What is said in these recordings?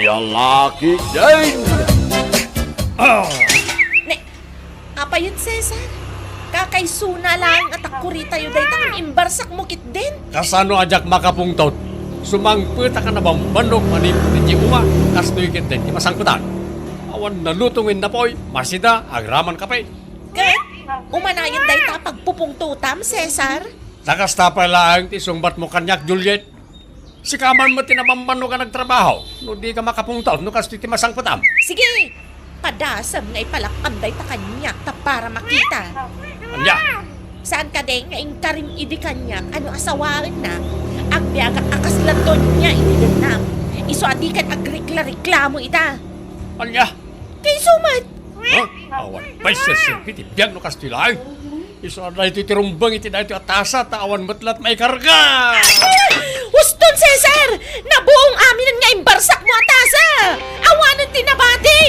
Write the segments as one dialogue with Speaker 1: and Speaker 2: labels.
Speaker 1: Yang laki din!
Speaker 2: Ne, apa yun, Cesar? Kakaysuna lang at akuri tayo dahi tang imbarsak mo kit din.
Speaker 1: Kasano ajak makapungtot? Sumangpita ka na bang bandok manipot ni Uwa? Kastoy kit din kimasangkutan. Awan nalutungin na po'y masida agraman kape.
Speaker 2: Kahit umanayan dahi ta pagpupungtutam, Cesar.
Speaker 1: Nakasta pa lang ti sungbat mo kanyak, Juliet. Si kaman mo tinamambano ka nagtrabaho. No di ka makapungtot, no kastoy ti masangkutan.
Speaker 2: Sige, padasam nga ipalakam dahi ta kanyak ta para makita.
Speaker 1: Anya?
Speaker 2: Saan ka din nga ingkarim idi kanyak? Ano asawaan na? Agbiagak akaslanton niya ididinam. Iso adikan agrikla-reklamo ita.
Speaker 1: Anya?
Speaker 2: Kay sumat!
Speaker 1: Huh? Awan, may sasipit, ibiyag no kastilay. Iso na ito itirumbang iti na ito atasa, taawan matlat may karga.
Speaker 2: Huston, Cesar! Nabuong amin nga imbarsak mo atasa! Awanan tinabati!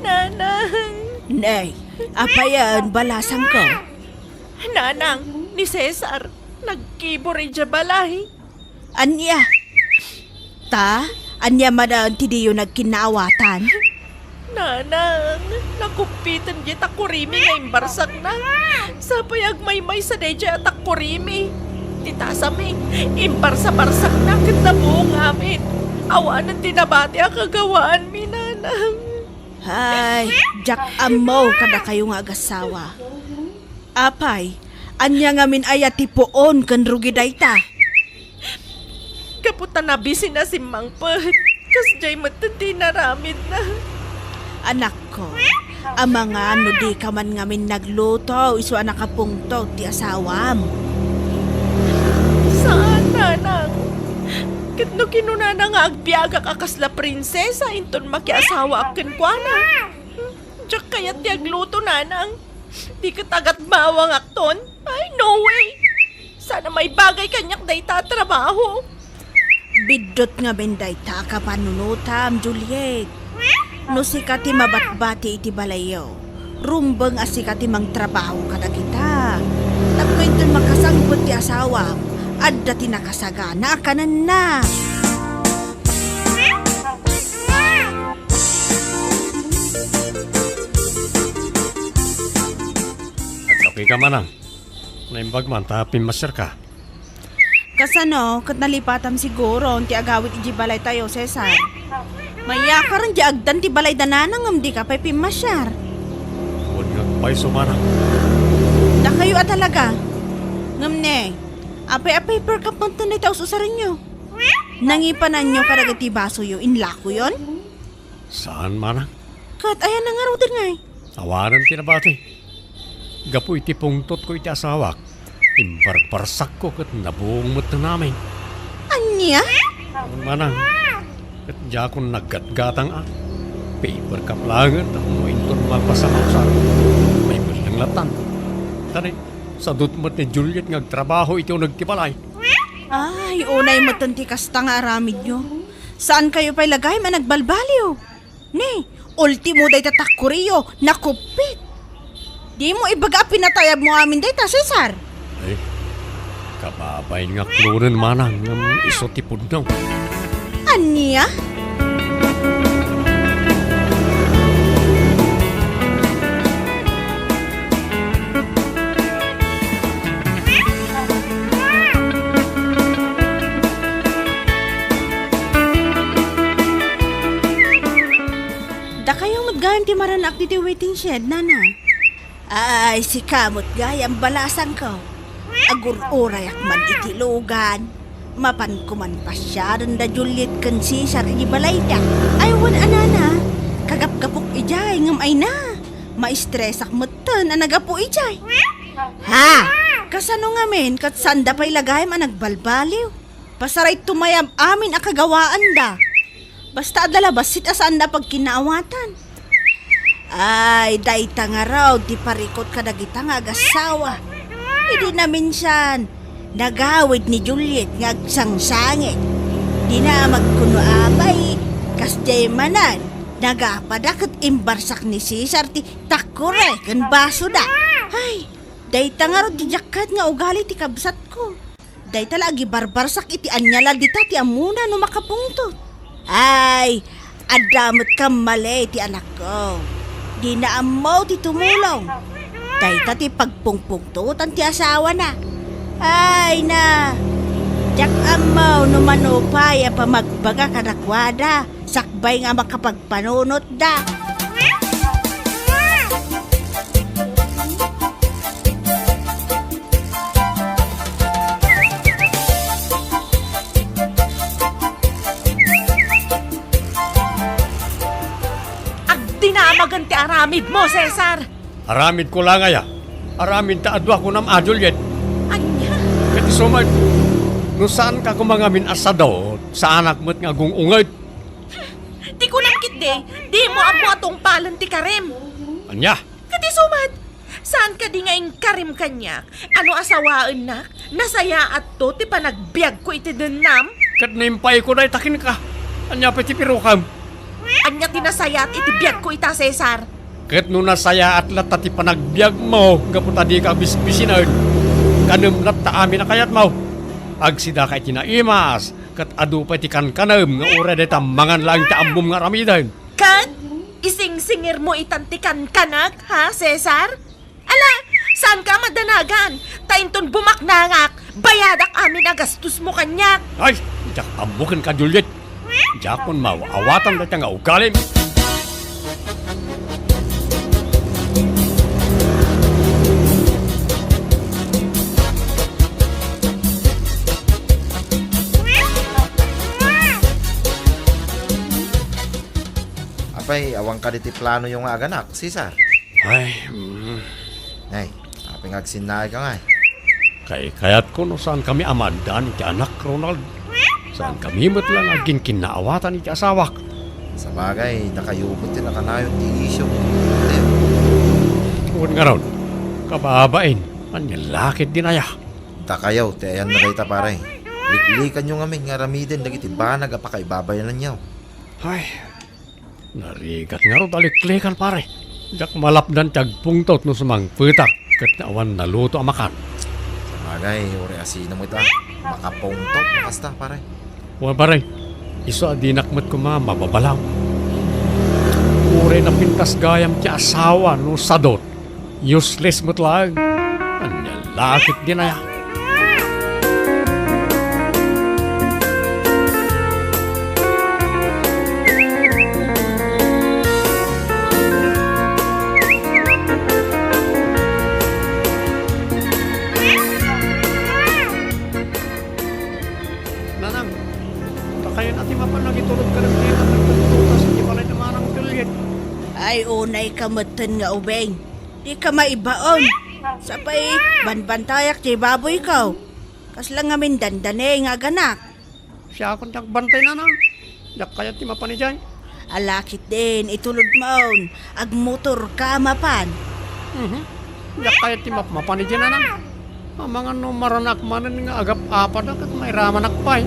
Speaker 2: Nanang!
Speaker 3: Nay, apayan, balasan ko.
Speaker 2: Nanang, ni Cesar, nagkibori dya balay.
Speaker 3: Anya? Ta? Anya man tidiyo nagkinaawatan?
Speaker 2: Nanang, nakupitan dya takurimi nga imbarsak na. Sapayag may sa deja at takurimi. Titasami, imbarsa-barsak na kita buong amin. Awanan tinabati ang kagawaan mi, nanang.
Speaker 3: Hay, jak amaw kada kayo nga agasawa. Apay, anya nga min ayat tipoon kan rugi dayta.
Speaker 2: Kaputan na busy na si Mang Pet. Kas jay matindi naramid na.
Speaker 3: Anak ko, ang mga ano di ka man nga min nagluto, iso anak kapungto ti asawam.
Speaker 2: Saan, nanang? Kitno kinunana nga agbiagak akasla prinsesa inton makiasawa akin kwa na. Diyak kaya't di agluto, nanang. Di ka tagat mawang akton. Ay, no way. Sana may bagay kanyak day tatrabaho.
Speaker 3: Bidot nga min dayta ka panunutam, Juliet. No si kati mabatbati iti balayo. Rumbang asikati mang trabaho kada kita. Nagkwento makasangpot ti asawa. Adda ti nakasagana kanan na.
Speaker 1: At okay ka manang. Naimbag man, tapin masyar ka.
Speaker 3: Kasano, kat nalipatam siguro, ti agawit iti balay tayo, Cesar. Maya ka rin di agdan ti balay dananang di ka pa'y pimasyar.
Speaker 1: Huwag nga pa'y sumanang.
Speaker 3: Da kayo talaga. Ngamne, apay per cup man tunay taos usarin nyo. Nangipanan nyo karagati baso yo, inlako yon?
Speaker 1: Saan manang?
Speaker 3: Kat ayan na nga raw din nga eh.
Speaker 1: Awanan tinabati. Gapu iti pungtot ko iti asawak. Imbarbarsak ko kat nabuong mo't na namin.
Speaker 3: Anya?
Speaker 1: Manang, kat di ako naggatgatang paper kaplangan at mo inton magpasamaw sa may balang latan. Tari, sa dutmat ni Juliet ngagtrabaho ito nagtipalay.
Speaker 3: Ay, unay matanti kasta nga aramid nyo. Saan kayo pa'y lagay man nagbalbaliw? Ne, ultimo day tatakuriyo, nakupit. Di mo ibaga pinatayab mo amin day ta, Cesar.
Speaker 1: Ay, kababay nga kloren manang ng iso tipod na.
Speaker 3: Anya? Da kayong magayam ti maranak ti waiting shed, nana. Ay, si kamot gayam balasan ko. Agur-urayak man itilugan. Mapan ko man pa siya rin da Juliet kan Cesar ibalay da. Ay, wan anana. Kagap-gapok ijay ngam ay na. Maistresak matan na nagapo ijay. Ha? Kasano nga men kat sanda pa'y lagay man nagbalbaliw. Pasaray tumayam amin akagawaan da. Basta adala basit asaan da pag kinaawatan. Ay, dayta nga raw, di parikot ka dagita nga agasawa. Hindi namin siyan. Nagawid ni Juliet nga agsangsangit. Di na magkuno abay, kasjay manan. Nagapadak at imbarsak ni Cesar ti takore kan baso da. Ay, dayta nga ro ti jakat nga ugali ti kabsat ko. Dayta lagi barbarsak iti anyala dita ti amuna no makapungtot. Ay, adamot ka mali ti anak ko. Di na amaw ti tumulong. Dayta ti pagpungpungtutan ti asawa na. Ay na, jak amaw no manupay a pamagbaga kadakwada. Sakbay nga makapagpanunot da.
Speaker 2: Dinamagan ti aramid mo, Cesar.
Speaker 1: Aramid ko lang aya. Aramid ta adwa ko nam Juliet.
Speaker 2: Anya?
Speaker 1: Kati sumad. No saan ka kumangamin asado sa anak mo't nga ungad?
Speaker 2: Di ko nakit di mo amo atong palan ti karim.
Speaker 1: Anya?
Speaker 2: Kati sumad, saan ka di nga karim kanya? Ano asawaan na? Nasaya at to ti panagbiag ko iti denam?
Speaker 1: Kat naimpay ko na itakin ka. Anya pati pirukam.
Speaker 2: Anya tinasaya at itibiyag ko ita, Cesar.
Speaker 1: Kat no nasaya at latati panagbiag mo, gaputa di ka bisbisinan. Kanam lat ta amin na kayat mo. Agsida kay tinaimas, kat adu pa ti kankanam nga ura de mangan lang ta ambum nga ramidan.
Speaker 2: Kat, ising-singir mo itantikan kanak, ha, Cesar? Ala, saan ka madanagan? Tainton bumaknangak, bayadak amin ang gastos mo kanyak.
Speaker 1: Ay, jak ambukan ka Juliet. Jakon mau awatan da nga ugalim.
Speaker 4: Apay, awang ka diti plano yung aganak, Cesar.
Speaker 1: Ay,
Speaker 4: Ay, apay ngagsinay ka nga.
Speaker 1: kayat ko no saan kami amandan iti anak Ronald. Saan kami lang aging kinaawatan iti asawak.
Speaker 4: Sa bagay, nakayubot din nakanayon ti isyo.
Speaker 1: Huwag nga ron, kababain, anilakit din aya.
Speaker 4: Takayaw, ti ayan na kayo ta pare. Liklikan nyo ngamin nga ramiden, dagiti banag apakaibabayanan nyo.
Speaker 1: Ay, narigat nga ron taliklikan pare. Jak malapdan tiyagpungtot no sumang putak kat awan naluto amakan.
Speaker 4: Sa bagay, uri asina mo ita. Makapungtot, makasta pare.
Speaker 1: Huwag pare, iso adinakmat ko mga mababalaw. Ure na pintas gayam ti asawa no sadot. Useless mo't lang. Anilakit din aya. Nanang, takayan natin mapanagitulog ka rin dito ng pagtutas hindi pala naman ang tulyet.
Speaker 3: Ay unay kamutan nga ubeng. Di ka maibaon. Sapay, banbantayak ti baboy ko. Kaslang ngamin dandane nga ganak.
Speaker 1: Siya akong tagbantay na nang. Yak kaya ti mapanijay.
Speaker 3: Alakit din, itulod maon. Agmotor ka mapan.
Speaker 1: Yak kaya ti mapanijay na nang. Ang mga no maranak manan nga agap-apad at may ramanak pa'y.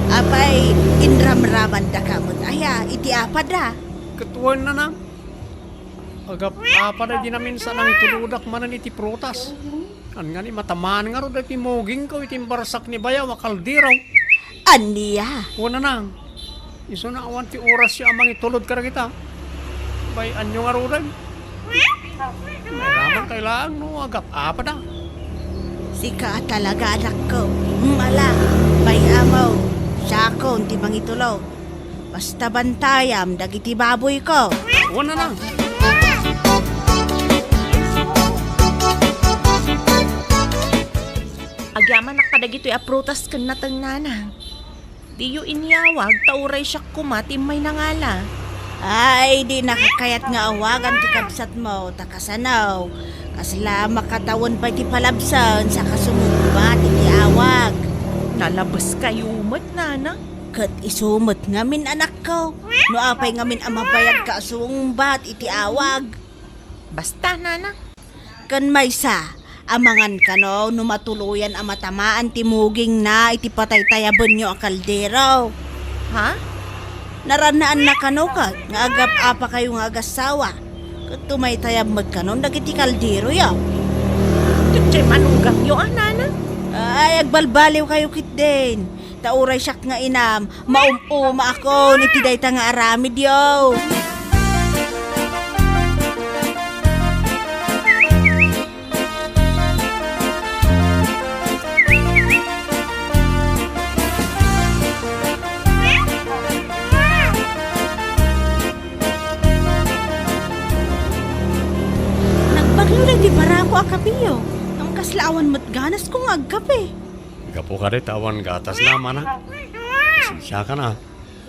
Speaker 3: Apay, inramraman da kamot. Aya, iti apada.
Speaker 1: Katuan na nang. Agap-apad di namin sa nang ituludak manan iti prutas. Kan nga ni matamaan nga ro da iti moging ko iti barsak ni Bayaw akaldiraw.
Speaker 3: Aniya.
Speaker 1: Una nang. Iso na awan ti oras siya amang itulod ka kita. Bay anyo nga ro rin. May raman kailangan no agap-apad na.
Speaker 3: Sika talaga anak ko. Mala, bay amaw. Siya ko, ti mangitulog. Basta bantayam, dagiti baboy ko.
Speaker 1: Una nang.
Speaker 2: Agyaman nakadagito'y aprutas kan natang nanang. Di yu inyawag, tauray siya kumatim may nangala.
Speaker 3: Ay, di nakakayat nga awagan ti kabsat mo, takasanaw. Kasla makatawan pa ti palabsan sa kasumugbat ti awag.
Speaker 2: Nalabas kayo umat, nana.
Speaker 3: Kat isumot ngamin anak ko. No apay ngamin amabayag ka asumbat iti awag.
Speaker 2: Basta, nana.
Speaker 3: Kan may sa, amangan ka no, numatuluyan amatamaan ti muging na iti patay-tayabon nyo ang kaldero.
Speaker 2: Ha?
Speaker 3: Naranaan na kano ka, nga agap apa kayo nga agasawa. Kat tumaytayab mat kanon, dagiti kaldero yaw.
Speaker 2: Tutsi manugang yo, nana.
Speaker 3: Ay, agbalbaliw kayo kit din. Tauray siyak nga inam, maumuma ako, nitiday ta nga aramid yaw. Nagbagyo lang di para ako akapiyo. Ang kaslaawan mo't ganas kong agkape.
Speaker 1: Gapo ka rin tawan gatas naman ha. Pasensya ka na.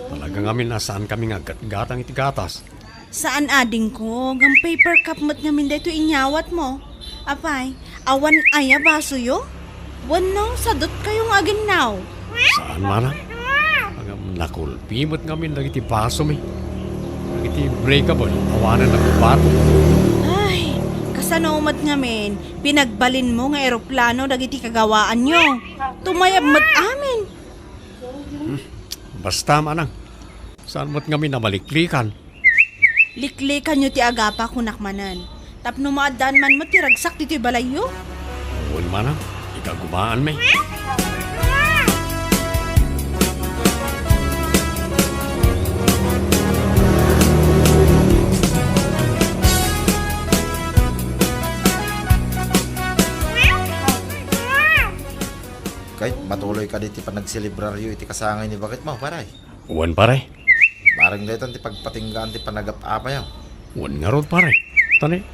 Speaker 1: Talagang amin nasaan kami nga gatang iti gatas.
Speaker 3: Saan ading ko? Gang paper cup mo't ngamin dito inyawat mo. Apay, awan aya baso yo? Wano, sadot kayong aginaw.
Speaker 1: Saan man ha? Agam nakulpi mo't ngamin dagiti baso mi. Dagiti breakable, awanan na bato.
Speaker 3: Ay, kasanomat ngamin, pinagbalin mo nga eroplano dagiti kagawaan nyo. Tumayab mo't amin.
Speaker 1: Basta manang. Saan mo't ngamin na maliklikan?
Speaker 3: Liklikan nyo ti agapa kunakmanan. Tapno maadaan man mo ti ragsak dito'y balayo.
Speaker 1: Uwan manang, ikagumaan may.
Speaker 4: Kahit matuloy ka diti pa nagselebraryo iti kasangay ni bakit mo, paray.
Speaker 1: Uwan pare.
Speaker 4: Parang dito ti pagpatinggaan ti panagap-apa yaw.
Speaker 1: Uwan nga ron pare. Tani,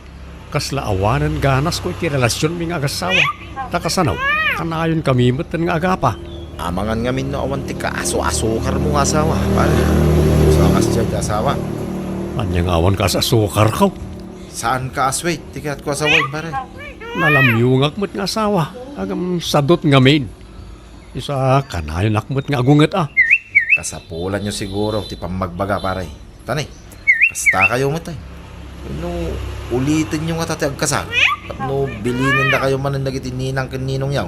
Speaker 1: kasla awanan ganas ko iti relasyon mi nga agasawa. Takasanaw, kanayon kami matan nga agapa.
Speaker 4: Amangan ngamin no awan ti kaaso-asukar mo nga asawa, pare. Sa kasya ti asawa.
Speaker 1: Anyang awan ka sa sukar ko.
Speaker 4: Saan ka asway? Tikat ko asaway, pare.
Speaker 1: Nalamyungak mo't nga asawa. Agam sadot nga main. Isa kanayon akmot nga agungat ah.
Speaker 4: Kasapulan nyo siguro ti pamagbaga, pare. Tani, kasta kayo mo tay. No, ulitin nyo nga tati agkasal. No, bilinin na kayo man ang nagiti ninang kaninong yaw.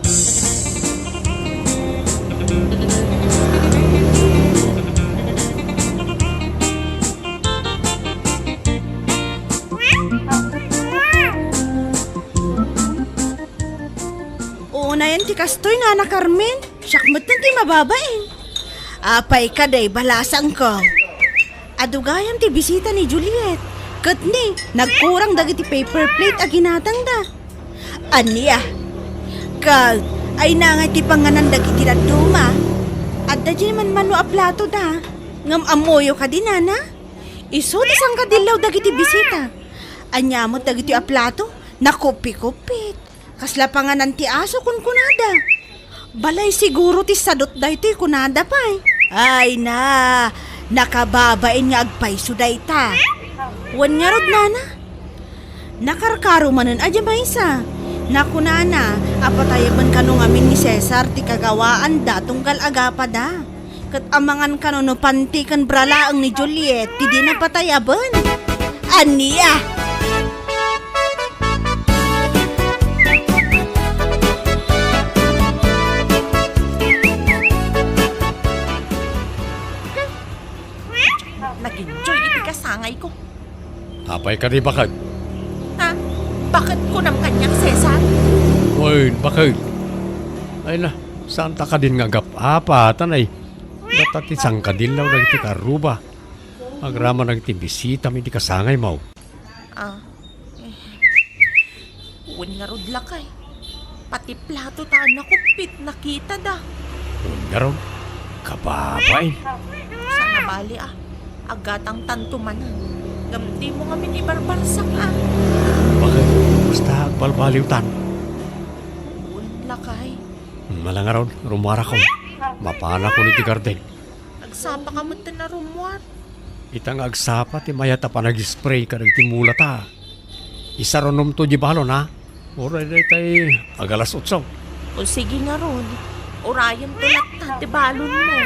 Speaker 3: Una yan ti kastoy na na Carmen. Syakmat na ti mababain. Apay ka day balasang ko. Adugayam ti bisita ni Juliet. Kat ni, nagkurang dagiti paper plate a ginatang da. Aniya, kag ay nangay ti panganan dagiti raduma. At da di man mano a plato da. Ngam amoyo ka din na. Iso ti sang kadilaw dagiti bisita. Anyamot dagiti a plato, nakupikupit. Kasla panganan ti aso kun kunada. Balay siguro ti sadot da ito kunada pa eh. Ay na, nakababain nga agpay suday ta. Wan nga rod nana. Nakarkaro manan adya maysa. Nakunana, apatayaban kano ngamin ni Cesar ti kagawaan da tunggal agapa da. Kat amangan kano no pantikan bralaang ni Juliet ti di napatayaban. Aniya!
Speaker 2: Nag-enjoy iti kasangay ko.
Speaker 1: Apay ka di bakit?
Speaker 2: Ha? Bakit ko ng kanyang Cesar?
Speaker 1: Uy, bakit? Ay na, saan ta ka din nga gap-apa, tanay. Datati sang kadilaw na iti karuba. Agrama ng iti bisita mi di kasangay mo.
Speaker 2: Ah, uwan nga rod lakay. Pati plato ta nakupit nakita da.
Speaker 1: Uwan nga ron, kababay.
Speaker 2: Sana bali ah. Agatang tantumanan. Gamti mo nga minibarbarsak ah.
Speaker 1: Bakit? Basta balbaliw tan.
Speaker 2: Uwan lakay.
Speaker 1: Malanga ron, rumara ko. Mapana ko ni ti garden.
Speaker 2: Nagsapa ka mo na rumuar.
Speaker 1: Itang agsapa ti mayata pa nag-spray ka nagtimula ta. Isa ronom to di balon ha. Oray day tay agalas 8.
Speaker 2: O sige nga ron. Orayan tulat na ti balon mo.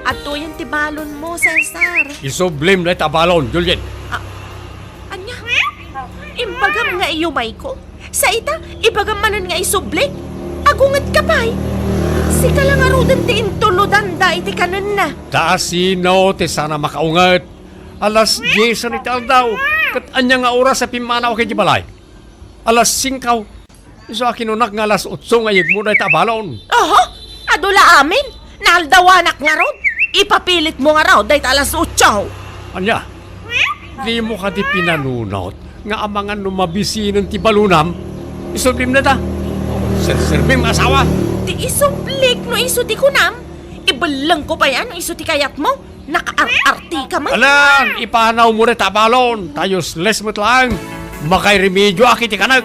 Speaker 2: Ato yung tibalon mo, Cesar.
Speaker 1: Isublim na tabalon, Juliet.
Speaker 2: Anya? Imbagam nga iyumay ko. Sa ita, ibagam manan nga isublik. Agungat ka pa'y. Si kalangarudan ti intuludan da iti kanan na.
Speaker 1: Taasino ti sana makaungat. Alas 10 ni daw. Kat anya nga oras sa pimanaw kay Jibalay. Alas 5. Iso kinunak nga alas 8 nga yigmo na tabalon.
Speaker 2: Oho, adula amin. Naaldawanak nga rod. Ipapilit mo nga raw dahit alas 8.
Speaker 1: Anya, di mo ka di pinanunot nga amangan numabisinan ti balunam. Isublim na ta. Sir-sirbim asawa.
Speaker 2: Di isublik no iso di kunam. Ibalang ko pa yan no iso ti kayat mo. Naka-arti ka man.
Speaker 1: Alan, ipanaw mo na tabalon. Tayos les mo't lang. Makay remedyo akiti kanag.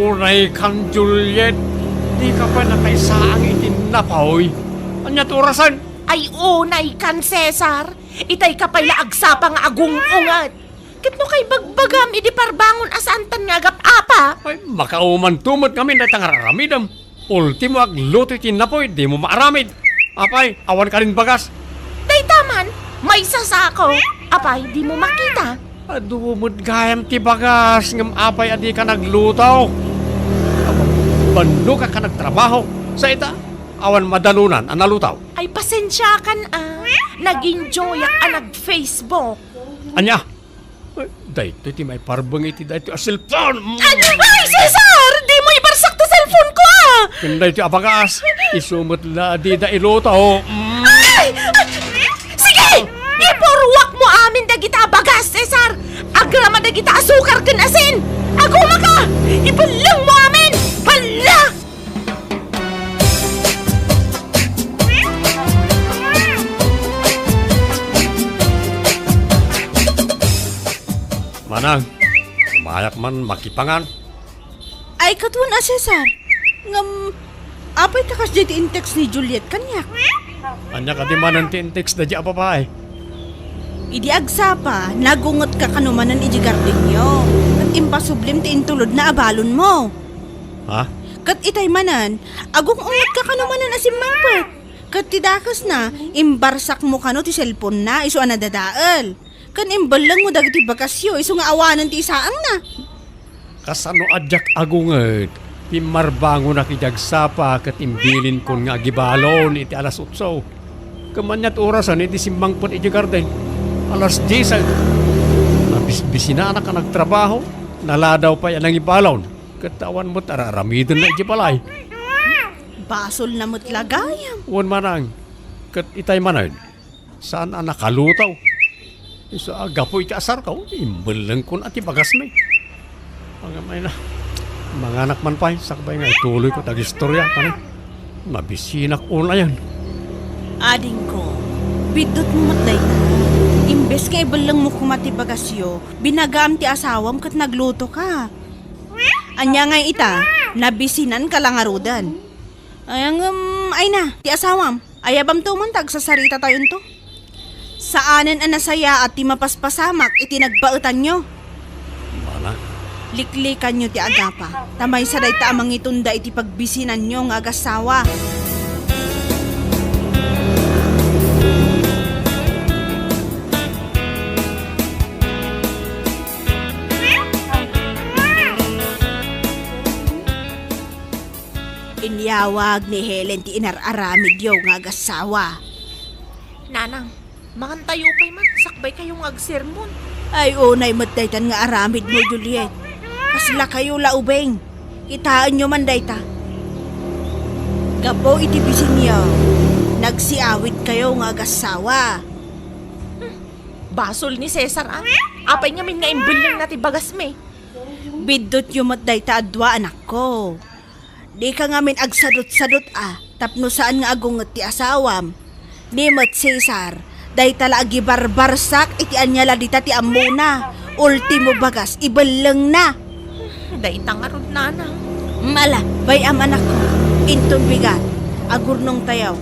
Speaker 1: Unay kang Juliet. Di ka pa nakaisaang itinapaw. Anya turasan?
Speaker 2: Ay unay kan, Cesar. Itay ka pa'y laagsapang agung-ungat. Kitno kay bagbagam, idi parbangon asantan nga gap-apa.
Speaker 1: Ay, makauman tumot kami na tangararamidam. Ultimo ag luto itinapoy, di mo maaramid. Apay, awan ka rin bagas.
Speaker 2: Day taman, may sasako. Apay, di mo makita.
Speaker 1: Adumod gayam ti bagas, ngam apay adi ka naglutaw. Bando ka ka nagtrabaho. Sa ita, awan madalunan ang nalutaw.
Speaker 2: Ay pasensya kan Nag-enjoy ang nag-Facebook.
Speaker 1: Anya? Dahito ti may parbang iti dahito asilpon.
Speaker 2: Ay, Cesar! Di mo ibarsak to cellphone ko
Speaker 1: Kanday ti abagas. Isumot la di da ilutaw.
Speaker 2: Ay! Sige! Ipurwak mo amin dagita bagas, Cesar! Agrama dagita asukar ken asin! Aguma ka! Ibalang mo amin! Bala!
Speaker 1: Manang, mayak man makipangan.
Speaker 3: Ay, katun Cesar. Ngam, apay takas dito in text ni Juliet kanyak.
Speaker 1: Anya ka di manan ti text da di apapay.
Speaker 3: Idi agsapa, nagungot ka kanumanan iji garden nyo. At impasublim ti intulod na abalon mo.
Speaker 1: Ha?
Speaker 3: Kat itay manan, agong ungot ka kanumanan asim mangpet. Kat tidakas na, imbarsak mo kano ti cellphone na, iso anadadaal. Kan imbalang mo dagiti bakasyo, iso nga awanan ti isaang na.
Speaker 1: Kasano adyak agunget. Pimarbango na kijagsapa kat imbilin kon nga gibalon iti alas 8. Kamanyat orasan iti simbangpot iti garden. Alas 10. Nabisbisina na ka nagtrabaho. Naladaw pa yan ang ibalon. Katawan mo't araramidon na iti palay.
Speaker 3: Basol na mo't lagayam.
Speaker 1: Uwan manang. Kat itay manan. Saan ang nakalutaw? Isa agapo iti asar ka. Imbalang kon ati bagas may. May na. Mga anak man pa, sakbay nga ituloy ko tag-istorya. Mabisinak una yan.
Speaker 3: Ading ko, bidot mo matday na. Imbes nga ibalang mo kumati bagasyo, binagam ti asawam kat nagluto ka. Anya nga ita, nabisinan ka lang arudan. Ay na, ti asawam, ayabam to man tag sa sarita tayon to. Saanan ang nasaya at ti mapaspasamak iti nagbaetan nyo.
Speaker 1: Mana?
Speaker 3: Liklikan nyo ti agapa. Tamay saray ta amang itunda iti pagbisinan nyo nga agasawa. Inyawag ni Helen ti inararamid yo nga agasawa.
Speaker 2: Nanang, makantayo pa'y man, sakbay kayong agsermon.
Speaker 3: Ay unay matdaytan nga aramid mo, Juliet. Kasla kayo laubeng. Kitaan nyo man dayta. Gapo itibisin niyo. Nagsiawit kayo nga agasawa.
Speaker 2: Basol ni Cesar Apay nga min nga imbilang nati bagas me.
Speaker 3: Bidot yung matdayta adwa anak ko. Di ka nga min agsadot-sadot tapno saan nga agungot ti asawam. Ni mat Cesar, dayta la agi barbarsak iti anyala dita ti amuna. Ultimo bagas, ibalang na.
Speaker 2: Day tangarod nanang.
Speaker 3: Mala, bay am anak ko. Inton bigat, agurnong tayaw.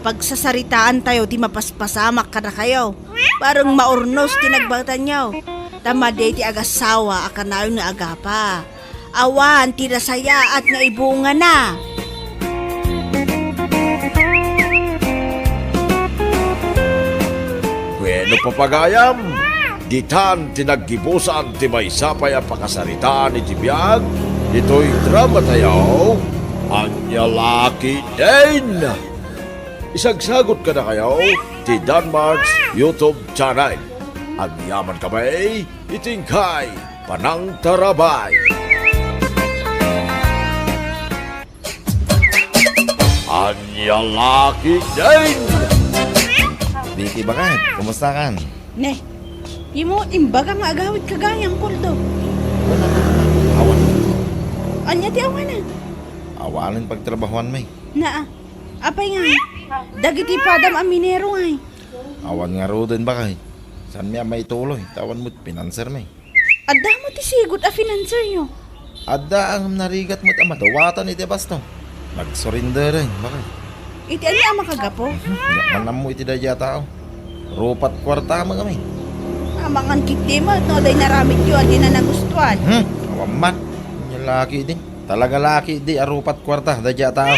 Speaker 3: Pagsasaritaan tayo, di mapaspasamak ka na kayo. Parang maurnos tinagbatan nyo. Tamade ti agasawa, akanayon nga agapa. Awan, tinasaya at naibunga na.
Speaker 5: Bueno papagayam, ditan tinaggibusan ti may sapay ang pakasaritaan ni Tibiyag, ito'y drama tayo, anya laki din. Isagsagot ka na kayo, ti Danmarks YouTube channel. Ang yaman kamay, itingkay, panang tarabay. Anya laki din.
Speaker 4: Diti bakit? Kumusta kan?
Speaker 3: Ne, imo imbaga nga agawit kagayang kuldo.
Speaker 4: Wala ka na. Awan mo.
Speaker 3: Anya ti awanan.
Speaker 4: Awalan pagtrabahuan may.
Speaker 3: Na, apay nga. Dagiti padam ang minero ay.
Speaker 4: Awan nga ro din bakit? San miya may tuloy? Tawan mo't pinanser may.
Speaker 3: Adda mo ti sigot a financer nyo.
Speaker 4: Adda ang narigat mo't amadawatan iti basto. Nag-surrender rin. Bakit?
Speaker 3: Iti anya makagapo.
Speaker 4: Manam mo iti dadya tao. Rupat kwarta mo kami.
Speaker 3: Amangan kiti mo, no day naramit yun, di na nagustuhan.
Speaker 4: Awaman. Yung laki din. Talaga laki di arupat kwarta. Dadya tao.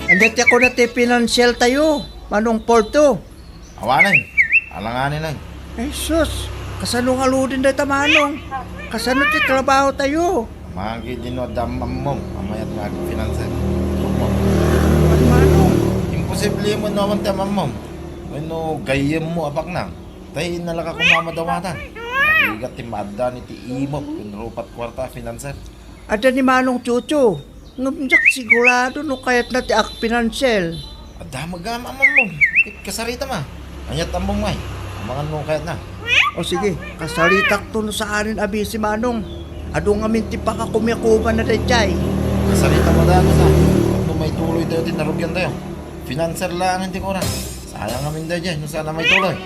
Speaker 6: Andati ako na ti financial tayo. Manong Porto.
Speaker 4: Awanan. Alanganin lang.
Speaker 6: Ay sus, kasano nga ludin na tamanong. Kasano ti trabaho tayo.
Speaker 4: Magi din o damam mo. Amayat mag-financer.
Speaker 6: Manong,
Speaker 4: Imposible mo naman tamam mo. Ano, gayem mo abak na. Tayo nalaka kumamadawatan. Igat timada ni ti imop. Rupat kwarta financer.
Speaker 6: ada ni Manong Chucho. Ngumjak sigurado no kayat na ti ak financial.
Speaker 4: Ada magama mo. Kasarita ma. Anyat tambong may. Mga nung kayat na.
Speaker 6: O sige, kasalitak to no sa anin abi si Manong. Ado nga minti pa ka kumyakuman na dayjay.
Speaker 4: Kasarita mo dano sa. Kung may tuloy tayo, tinarugyan tayo. Financer lang hindi ko na. Sayang kami tayo dyan. Kung sana may tuloy.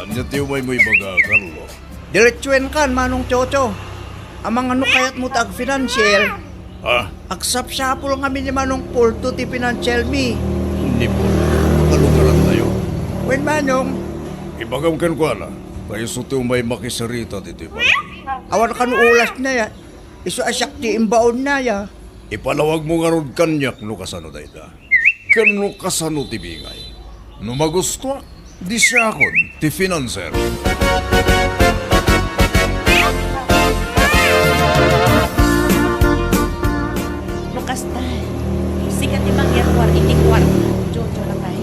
Speaker 5: Anya tiyo may baga, Carlo.
Speaker 6: Diretsuen kan Manong Chocho. Amang ano kayat mo tag financial.
Speaker 5: Ha?
Speaker 6: Agsap-sapol nga ni Manong Porto ti financial mi.
Speaker 5: Hindi po. Makalugaran tayo.
Speaker 6: Wen Manong,
Speaker 5: Ibagam kan ko na. Kayo suti may makisarita dito ba?
Speaker 6: awan ka no ulas na ya. Isu asyak ti imbaon na ya.
Speaker 5: Ipalawag mo nga ron kanyak no kasano dayta. Kano kasano ti bingay. No magusto, di siya akon, ti financer.
Speaker 2: Nukasta, sikat ti mangyarwar iti kwarta. Jojo na kay.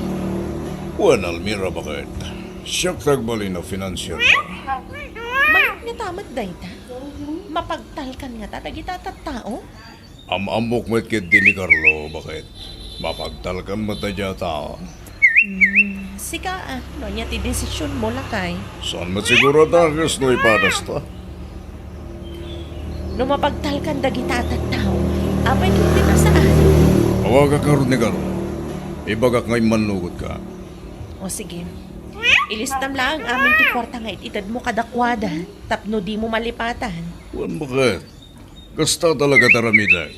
Speaker 5: Juan Almira bakit? Siyak tagbali na financier ka.
Speaker 2: Mayroon niya tamat dayta. Mapagtalkan nga ta, nagita tao.
Speaker 5: Amok mo kit din ni Carlo, bakit? Mapagtalkan mo tayo tao.
Speaker 2: Sika no niya ti desisyon mo lakay.
Speaker 5: Saan mo siguro tagas no ipadas ta?
Speaker 2: No mapagtalkan dagita tao, apay kiti na saan?
Speaker 5: Awaga ka ron ni Carlo. Ibagak ngay manlugod ka.
Speaker 2: O sige, ilistam lang ang amin ti kwarta nga ititad mo kadakwada, tapno di mo malipatan.
Speaker 5: Juan bakit? Kasta talaga taramiday.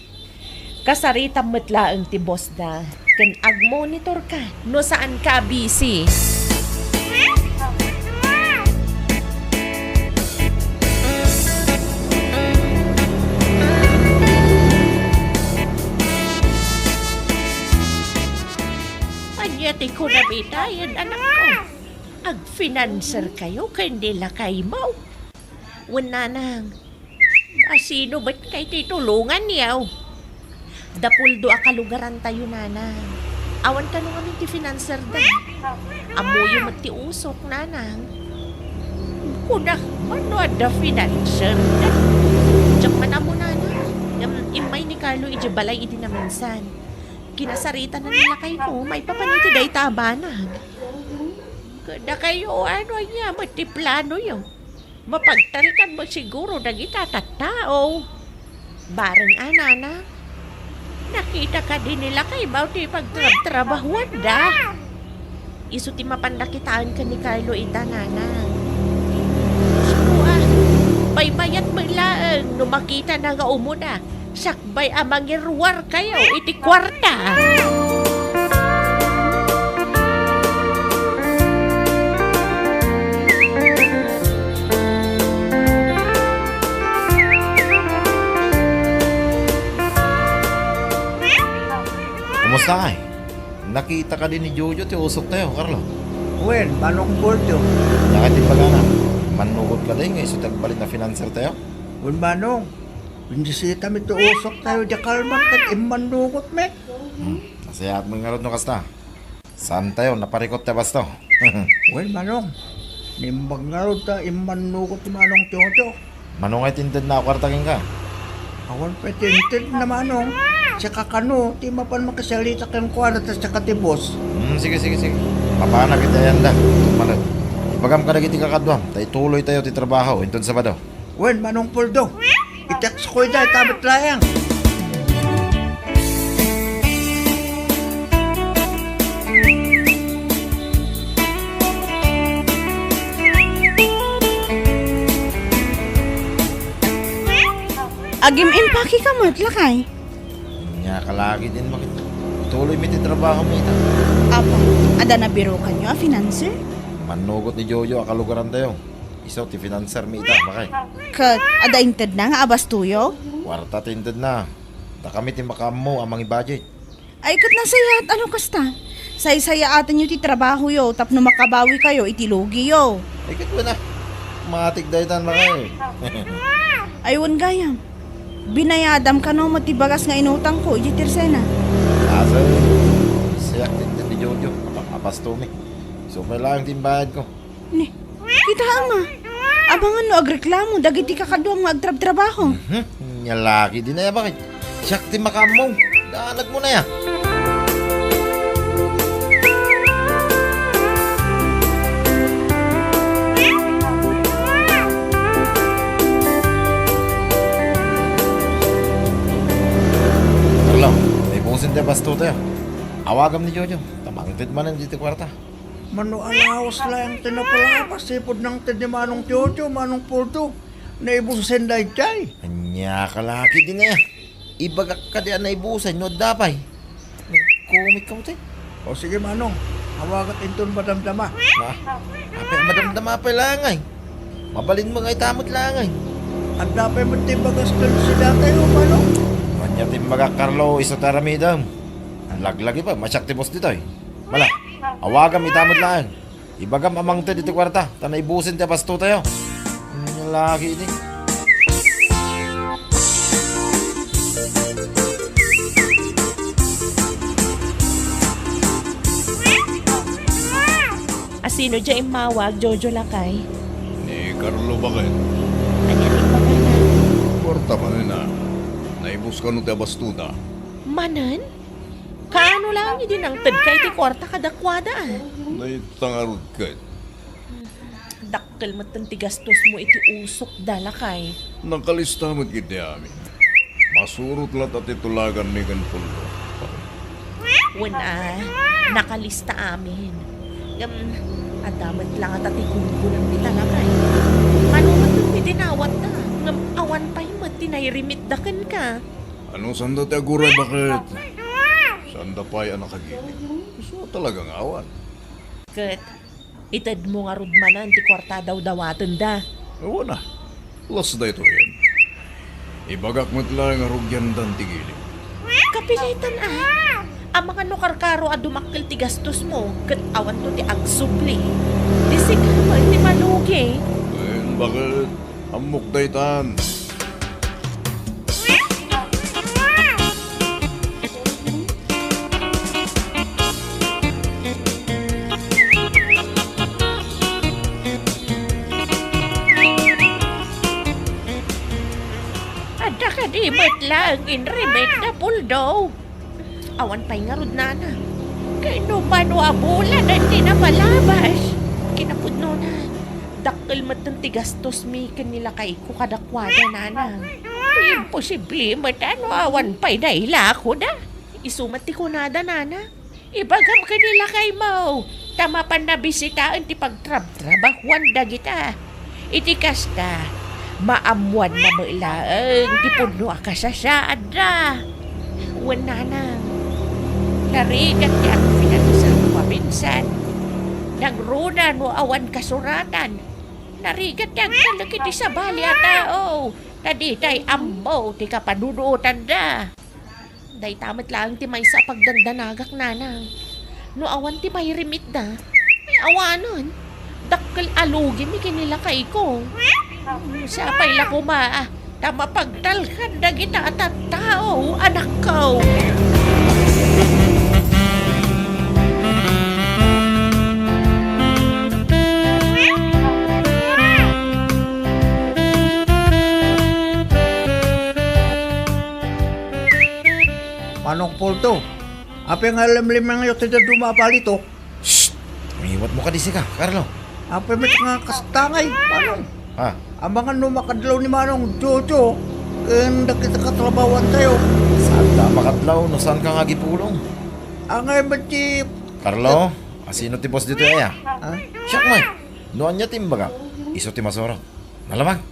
Speaker 2: Kasarita matla ang ti boss da, ken ag-monitor ka, no saan ka busy. Anyati ko na bitayan, anak ko. Ag-financer kayo, kandila kay mo. Wala nang. Asino ba't kay titulungan niyaw? Dapuldo akalugaran tayo, nanang. Awan ka nung amin ti financer da. Amoyo mat ti usok, nanang. Kunak, ano da financer da? Diyak man amo, nanang. Imay ni Carlo ijabalay iti na minsan. Kinasarita na nila kayo, may papaniti day tabanag. Kada kayo, ano niya, matiplano yun. Mapagtalkan mo siguro na itatatao. Barang anana. Nakita ka din nila kay Bauti pagtrabahuan da. Isu ti mapandakitaan ka ni Carlo ita nanang. Baybayat maglaang no makita na nga umuna. Sakbay amang irwar kayo iti kwarta.
Speaker 4: Kumusta ka eh? Nakita ka din ni Jojo ti usok tayo, Carlo.
Speaker 6: Wen, Manong Porto.
Speaker 4: Nakatimbaga na. Manugot ka din ngayon sa tagbalit na financer tayo.
Speaker 6: Wen, Manong. Hindi sita mi to usok tayo di kalman kag imanugot me.
Speaker 4: Nasayat mo nga rin no kasta. Saan tayo? Naparikot tayo basto.
Speaker 6: Wen, Manong. Nimbag nga rin ta imanugot ti Manong Tioto.
Speaker 4: Manong ay tinted na kwartagin ka.
Speaker 6: Awan pa tinted na Manong. Tsaka kano, ti mapan makasalita kang kwarta tsaka ti boss.
Speaker 4: Sige. Mapana kita yan da. Tumalad. Ibagam ka na kiti kakadwam. Tayo tuloy tayo ti trabaho. Inton sa bado.
Speaker 6: Wen, Manong Porto. I-text ko dahil tabat layang.
Speaker 3: Agim impaki ka mo, lakay.
Speaker 4: Nya ka lagi din makit. Tuloy mi ti trabaho mi ita.
Speaker 3: Apa, ada na biro ka nyo, financer?
Speaker 4: Manugot ni Jojo akalugaran tayo. Isaw ti financer mi ita. Bakay.
Speaker 3: Kat, ada inted na nga abas tuyo?
Speaker 4: Kwarta tinted na. Da kami ti makamo amang i-budget.
Speaker 3: Ay, kat nasaya at ano kasta? Say-saya atan yung ti trabaho yo, tapno makabawi kayo, itilugi yo.
Speaker 4: Ay kit ba na. Matik dahitan makay.
Speaker 3: Aywan gayam. Binayadam ka no, matibagas nga inutang ko, iti tirsena.
Speaker 4: Asa siyak tinted ni Jojo. Apasto mi. So may lang timbayad ko.
Speaker 3: Ni, kita ama. Abangan no, agreklamo, dagiti kakadwang nga agtrab-trabaho.
Speaker 4: Nya laki din na ya bakit. Siyak ti makamo. Daanag mo na ya. Carlo, may busin tayo basto tayo. Awagam ni Jojo. Tamangtid man ang dito kwarta.
Speaker 6: Mano alawas lang tinapala pasipod ng tid ni Manong Tioto, Manong Porto. Naibusin dahil chay.
Speaker 4: Anya kalaki din na ya. Ibagak ka diyan na ibusan. No dapay. Nagkumit ka mo tayo.
Speaker 6: O sige Manong, hawagat inton madamdama.
Speaker 4: Apay madamdama pa langay. Mabalin mo nga itamot langay.
Speaker 6: At dapat mo timbagas dun si datay o Manong.
Speaker 4: Kanya timbaga Carlo isa taramidam. Laglagi pa, masyak tipos dito eh. Mala, awagam itamot lang. Ibagam amang te dito kwarta. Tanay busin te basto tayo. Yung laki ini.
Speaker 2: Asino dyan imawag, Jojo Lakay?
Speaker 5: Ni Carlo bakit?
Speaker 2: Anyaling pa ka na.
Speaker 5: Kwarta man na. Naibus ka no ti abastuda.
Speaker 2: Manan? Kaano lang din ang tad kay ti kwarta kadakwada ah.
Speaker 5: Naitangarod ka.
Speaker 2: Dakkel matan ti gastos mo iti usok dalakay.
Speaker 5: Nakalista mo't kiti amin. Masurot lat at itulagan mi gan pulo.
Speaker 2: Wala, nakalista amin. Adamat lang at atikugulang di talakay. Ano man doon mi dinawat na? Ngam awan pa yung tinayrimit dakan ka.
Speaker 5: Anong sanda ti aguray bakit? Sanda pa'y anak kagiling. Gusto talagang awan.
Speaker 2: Kat, itad mo nga rudmanan ti kwarta daw dawatan da.
Speaker 5: Ewan na. Las da ito yan. Ibagak mo't lang nga rugyan dan tigiling.
Speaker 2: Kapilitan ah. Ang mga nukarkaro a dumakkel ti gastos mo. Kat awan to ti agsubli. Di sigaman ti malugi.
Speaker 5: Bakit? Amok daytan.
Speaker 2: Ada ka di ba't lang inribet na puldo. Awan pa'y nga rod nana. Kay no mano abulan at di na malabas. Kinapudno na. Dakkel matang ti gastos mi kanila kay ko kadakwada nana. Imposible matano awan pa'y dahila ako da. Isumat ti kunada nana. Ibagam kanila kay mo. Tama pa na bisitaan ti pagtrab-trabahuan da kita. Iti kasta, maamuan na mo ilaang ti puno ka sa saad da. Wan nanang. Narigat ti ang pinatisan mo minsan. Nagruna no awan kasuratan. Narigat ti ang talaki ti sabali a tao. Tadi tay ambo ti kapanunuotan da. Day tamat lang ti may sa pagdandanagak nanang. No awan ti may rimit da. Ay awanon. Dakkel alugin ni kinila kay ko. Sa pay la kuma. Tama pagtalkan da kita at tao anak ko.
Speaker 6: Manong Poldo, apa yang alam-lim ng iyo tidak dumapalito?
Speaker 4: Shh! Umiwat mo ka disi ka, Carlo.
Speaker 6: Apa may nga kastangay, Manong?
Speaker 4: Ha?
Speaker 6: Ang mga numakadlaw ni Manong Jojo, kanda kita katrabawan tayo.
Speaker 4: Saan ka makadlaw? No saan ka nga gipulong?
Speaker 6: Ang ay mati...
Speaker 4: Carlo, asino ti boss dito ya?
Speaker 6: Ha?
Speaker 4: Siyak mo noan niya timbaga. Iso ti masoro. Nalamang.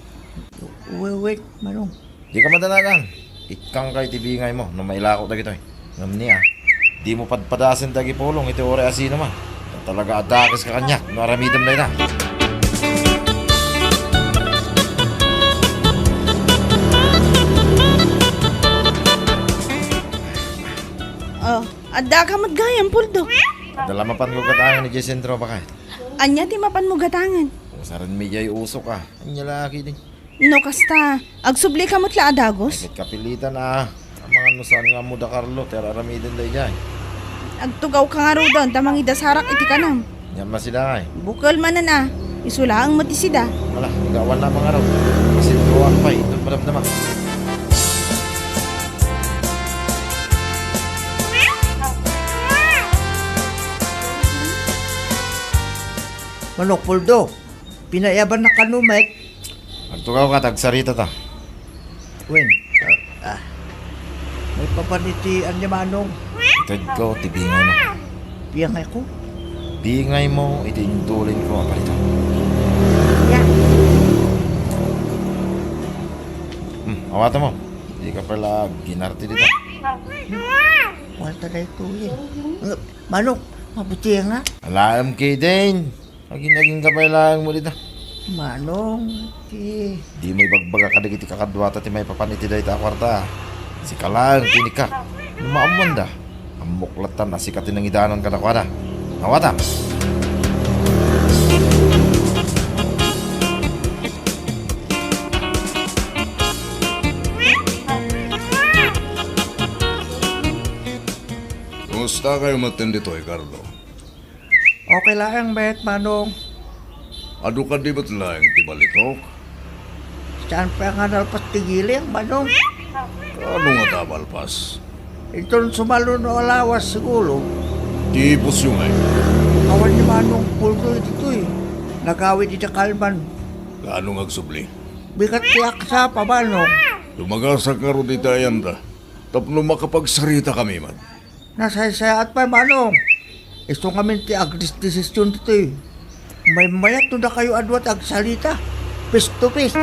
Speaker 6: Wait, Manong.
Speaker 4: Di ka madanagan. Ikang kay tibingay mo no mailako ta gitoy. Ngam niya. Di mo padpadasen ta gipulong iti ore asino man. Talaga adakis ka kanyak no aramidem na ita.
Speaker 3: Oh, adda ka matgayam, Puldo.
Speaker 4: Dalamapan ko katangan ni Jesentro pa kay.
Speaker 3: Anya ti mapan mo gatangan.
Speaker 4: Usaran mi jay usok ka. Anya laki din.
Speaker 3: No kasta, agsubli ka mutla adagos.
Speaker 4: Bakit kapilitan ang mga nusan nga mo da Carlo tera aramidem na jay.
Speaker 3: Agtugaw ka nga ro doon, tamang idasarak iti kanam.
Speaker 4: Yan ba sila kay?
Speaker 3: Bukal man na isulaang matisida.
Speaker 4: Wala, gawan na mga raw. Kasi tuwak pa ito padam naman.
Speaker 6: Manong Poldo, pinayaban na kanumek.
Speaker 4: Agtugaw ka, tagsarita ta.
Speaker 6: Wen, may papaniti anya Manong.
Speaker 4: Itad ko, tibingay mo.
Speaker 6: Piyangay ko.
Speaker 4: Bingay mo, itiindulin ko ang palito.
Speaker 6: Ya.
Speaker 4: Awata mo. Di ka pala ginarti dito.
Speaker 6: Walta na ito eh. Manong, mabuti nga.
Speaker 4: Alam kay Dane. Naging kapalaan mo dito.
Speaker 6: Manong,
Speaker 4: Di mo ibagbaga kadagiti kakadwata ti may papaniti dahi ta kwarta. Si kalang tinikak. Lumaaman da. Ang muklatan na sikatin ng idanan ka na kwada. Awata.
Speaker 5: Kumusta kayo matindi to, Carlo?
Speaker 6: okay lang bet Manong.
Speaker 5: Ado ka di ba't lang tibalitok?
Speaker 6: Saan pa nga nalpas tigiling Manong?
Speaker 5: Ano nga tabalpas?
Speaker 6: Ito sumalo no alawas siguro.
Speaker 5: Tipos yung ay.
Speaker 6: Awan ni Manong Poldo dito eh. Nagawid iti kalman.
Speaker 5: Kaano ngagsubli?
Speaker 6: Bigat tiyak sa pa Manong.
Speaker 5: Lumagasa ka ro di tayan ta. Tapno makapagsarita kami man.
Speaker 6: Nasaysayat pa Manong. Isto kami ti agdis desisyon dito eh. May mayat na kayo adwat agsalita. Face to face.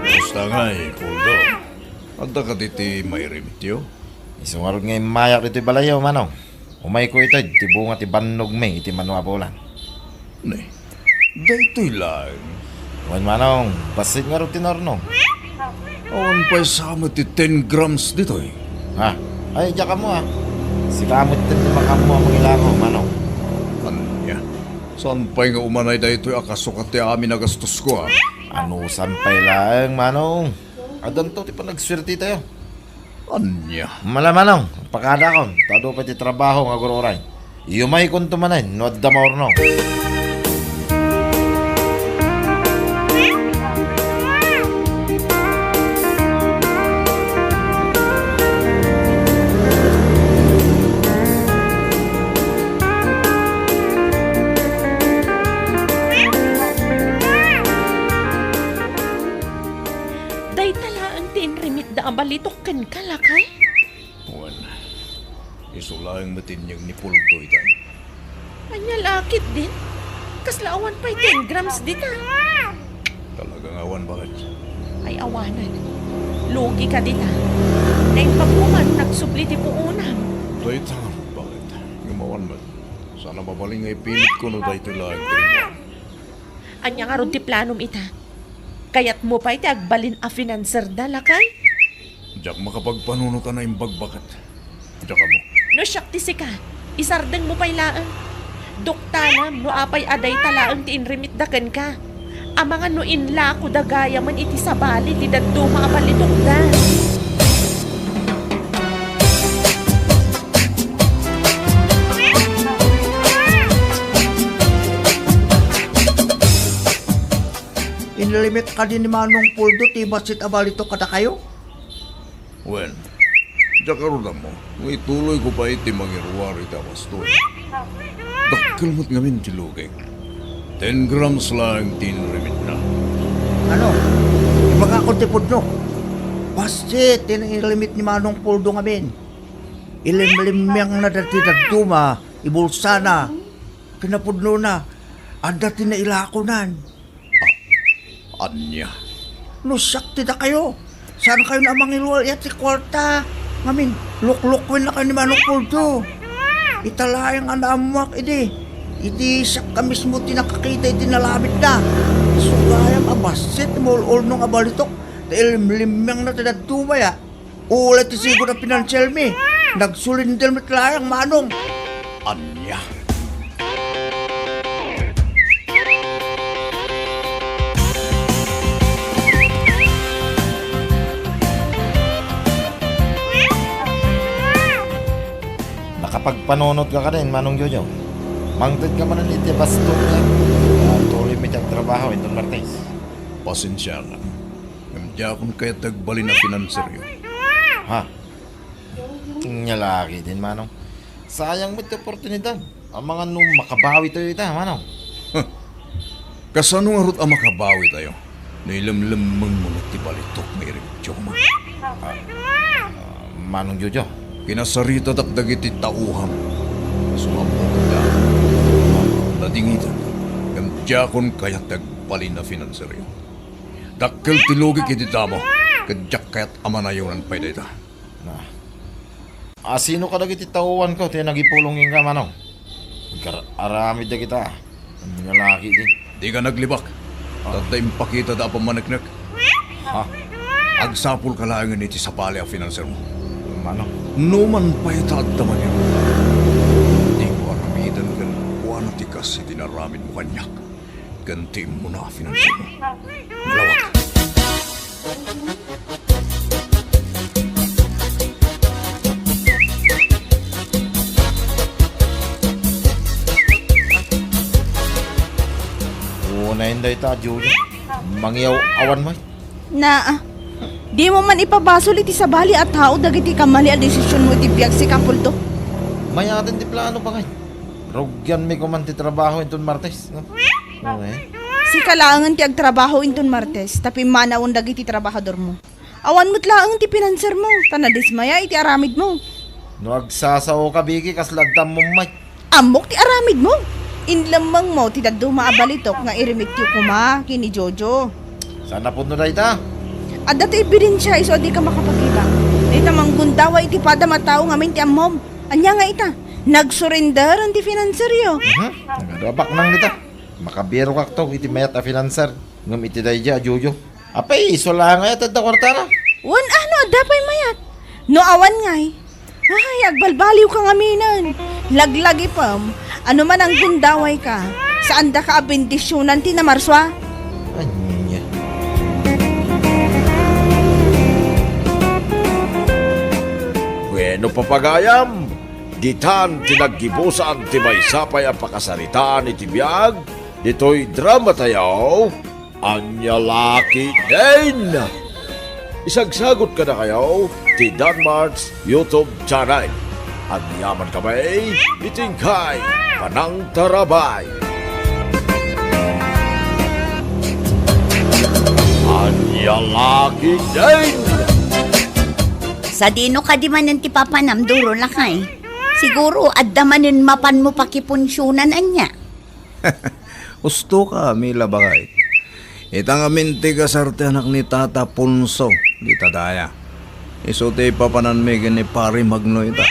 Speaker 5: Kumusta nga eh, Poldo? Anda ka diti may remityo?
Speaker 4: Isungarod nga yung mayak dito balayaw manong. Umay ko ito, ti bunga ti bannog may, iti manwa bolan.
Speaker 5: Ne, daytoy lang.
Speaker 4: Wan manong, basit nga ro tinorno.
Speaker 5: Awan pa'y sama ti 10 grams dito eh.
Speaker 4: Ha? Ay, diya ka mo Si kamot din ti makamo ang mga ilako, manong.
Speaker 5: Anya? Saan pa'y nga umanay daytoy akasukat ti amin nagastos ko ah?
Speaker 4: Ano sampay lang, manong. Adan to, ti pa nagswerte tayo.
Speaker 5: Anya?
Speaker 4: Malamanong, pakada ko. Tado pa ti trabaho nga guroray. Iyumay kong tumanay, no at damorno.
Speaker 2: da ang balitokken ka lakay?
Speaker 5: Wan, isulang matinyag ni Pulto itay.
Speaker 2: Anya lakit din. Kaslaawan pa'y 10 grams dita.
Speaker 5: Talagang awan bakit?
Speaker 2: Ay awanan. Lugi ka dita. Nang pagkuman, nagsubli ti puunam.
Speaker 5: Tay tangan bakit? Gumawan man. Sana mabaling ay pilit ko no tayo lang rin.
Speaker 2: Anya nga ron ti planom ita. Kayat mo pa iti agbalin a financer da lakay?
Speaker 5: Diyak makapagpanunutan na yung bagbakat. Diyak mo.
Speaker 2: No siyak ti sika. Isardeng mo pa'y laan. Doktanam no apay aday talaang ti inrimit daken ka. Ang mga no inla ko dagaya man iti sabali ti daddo maabalitok da.
Speaker 6: Inlimit ka din ni Manong Puldo, ti basit abalito kada kayo?
Speaker 5: Wen, diyak karoon mo. May tuloy ko pa iti mangiruwari tawas to. Dakil mo't ngamin ti lugay. 10 grams lang tinrimit na.
Speaker 6: Ano? Yung mga kontipod no? Basit, limit ni Manong Puldo ngamin. Ilimlimyang na dati daduma, ibulsa na. Kinapudno na. Ang dati na ilakonan.
Speaker 5: Anya.
Speaker 6: No, sakti na kayo. Saan kayo na mangiluwal yat si kwarta? Ngamin, luk-lukwin na kayo ni Manong Puldo. Italayang anamak, idi. Idi sak ka mismo tinakakita, iti nalamit na. Sugayang abasit, mul-ul nung abalitok. Dahil limyang na tadadumaya. Ulit siguro na financial me. Nagsulindil mo talayang Manong.
Speaker 5: Anya.
Speaker 4: Nakapagpanunot ka rin, Manong Jojo. Mangtod ka man iti basto niya. Tuloy mo tiyang trabaho itong Martes.
Speaker 5: Pasensya ka. Diyak akong kaya tagbali na finanseryo.
Speaker 4: Ha? Nyalaki din, Manong. Sayang mo ito oportunidad. Ang mga nung makabawi tayo ita, Manong.
Speaker 5: Kasano nga rot ang makabawi tayo? Nailamlamang mga tibalitok may rincho mo.
Speaker 4: Manong Jojo.
Speaker 5: Kinasarita dakdag iti tauham. Sumabot ka. Nadingitan. Ang diyakon kaya tagbali na finanseryo. Dakkel tilugik iti tamo. Kadyak kaya't amanayonan pa ita.
Speaker 4: Sino ka dagiti tauhan ko? Tiyan nagipulongin ka, Manong. Aramid na kita. Ang lalaki din.
Speaker 5: Di ka naglibak. Tanda impakita da pa manaknak.
Speaker 4: Ha?
Speaker 5: Agsapul ka lang iti sapali ang finanser mo.
Speaker 4: Manong.
Speaker 5: Numan pa itad naman yun. Di ko aramidan kan kuwan at ikas itinaramid mo kanyak. Ganti mo na finanser mo. Malawag.
Speaker 4: Unayin da ita, Jojo. Mangyaw awan mo.
Speaker 3: Di mo man ipabasol iti sabali at tao dagiti kamali ang desisyon mo iti biyag si Kapulto.
Speaker 4: Mayatin di plano pa kay. Rogyan mi ko man ti trabaho inton Martes. No? Okay.
Speaker 3: Si kalaangan ti agtrabaho inton Martes, tapi manawon dagiti trabahador mo. Awan mo't laang ti pinanser mo, tanadismaya iti aramid mo.
Speaker 4: No agsasaw ka bigi kas ladam mo may.
Speaker 3: Amok ti aramid mo. Inlamang mo ti daddo maabalitok nga irimit yu kuma kini Jojo.
Speaker 4: Sana po no da ita.
Speaker 3: At dati ebidensya iso di ka makapagibang. Ita manggundawa iti pada matao ngamin ti ammom. Anya nga ita, nagsurrender ang ti finanseryo.
Speaker 4: Nagadabak nang dita. Makabiro ka to iti mayat a financer. Ngam iti dayja Jojo. Apay iso lang nga yata da kwartara.
Speaker 3: Wan ano, dapay mayat. No awan ngay. Ay, agbalbaliw ka ngaminan. Laglagi pam. Ano man ang gundaway ka. Saan da ka abendisyonan ti na marswa?
Speaker 4: Anya.
Speaker 7: Bueno papagayam, ditan tinaggibusan ti may sapay ang pakasaritaan iti biyag, dito'y drama tayo, anya laki din. Isagsagot ka na kayo, ti Danmarks YouTube channel. At niyaman kami, itingkay, panang tarabay. Anya laki din.
Speaker 3: Sa dino ka di man ti papanam duro lakay. Siguro addamanin mapan mo pakipunsyonan anya.
Speaker 5: Gusto ka, Mila Bakay. Itang aminti ka sarte anak ni Tata Punso, di tadaya. Isote papanan may gani pari magno ita.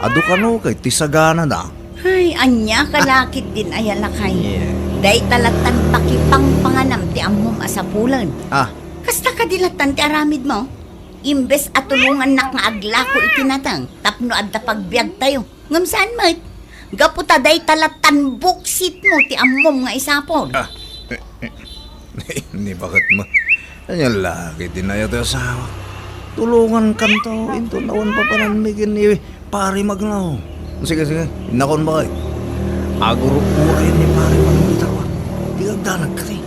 Speaker 5: Ado ka no kay tisagana da.
Speaker 3: Ay, anya kalakit din ay lakay.
Speaker 5: Yeah.
Speaker 3: Day talatan pakipang panganam ti ammom asapulan.
Speaker 5: Ah,
Speaker 3: Kasta ka dilatan ti aramid mo. Imbes at tulungan nak nga aglako itinatang tapno adda pagbiag tayo. Ngam saan mo? Gaputa day talatan buksit mo ti ammom nga isapon.
Speaker 5: Ni bakit mo? Anyan laki din na ito asawa. Tulungan kanto, into nawan pa pananigin ni pari magnaw. Sige, inakon ba kayo? Aguro uray ni pari magnaw. Di kagdanag ka rin.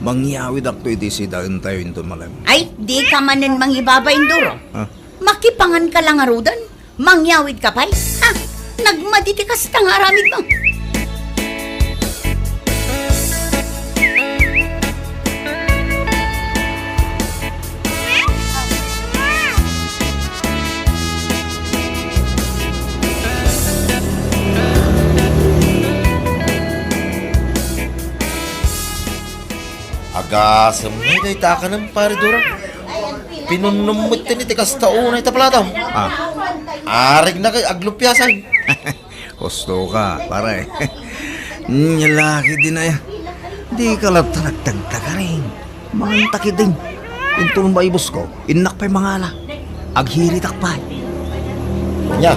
Speaker 5: Mangyawid ako iti si dahin tayo into malam.
Speaker 3: Ay, di ka manin mangibabayin duro.
Speaker 5: Ha?
Speaker 3: Makipangan ka lang arudan. Mangyawid ka pa'y. Ha? Nagmaditikas ka nga aramid mo.
Speaker 4: Agasam na day taka ng pare Dura. Pinunumot ka ni tikas taon na itapalataw. Arig na kay aglupyasan.
Speaker 5: Gusto ka, pare. Nyalaki din na yan. Di ka lang nagtagta ka rin. Mangantakid din. Into ng maibos ko, inak pa'y mangala. Aghiritak pa.
Speaker 4: Nya,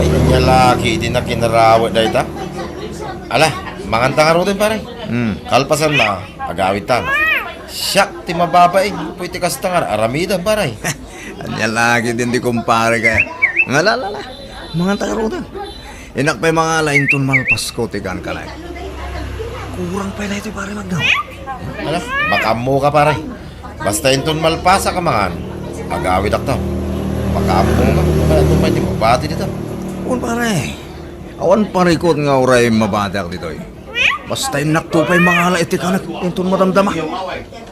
Speaker 4: ay nyalaki din na kinarawat day ta. Ala, manganta nga ro din pare. Kalpasan na, agawitan. Siyak, ti mababain. Pwede tikas tangar, aramidan pare.
Speaker 5: Nyalaki din di kumpare ka. Ngalalala, manganta ka rin. Inak pa'y mangala, into malpas ko, tigan ka lang. Kurang pa na ito pare magdaw.
Speaker 4: Ala, makamo ka pare. Basta inton malpasa ka mangan, agawid ak tao. Makamo ka, kaya ito pa hindi mabati dito.
Speaker 5: Kung pare, awan parikot nga oray mabadak dito eh. Basta inak to pa'y mangala iti ka inton madamdama.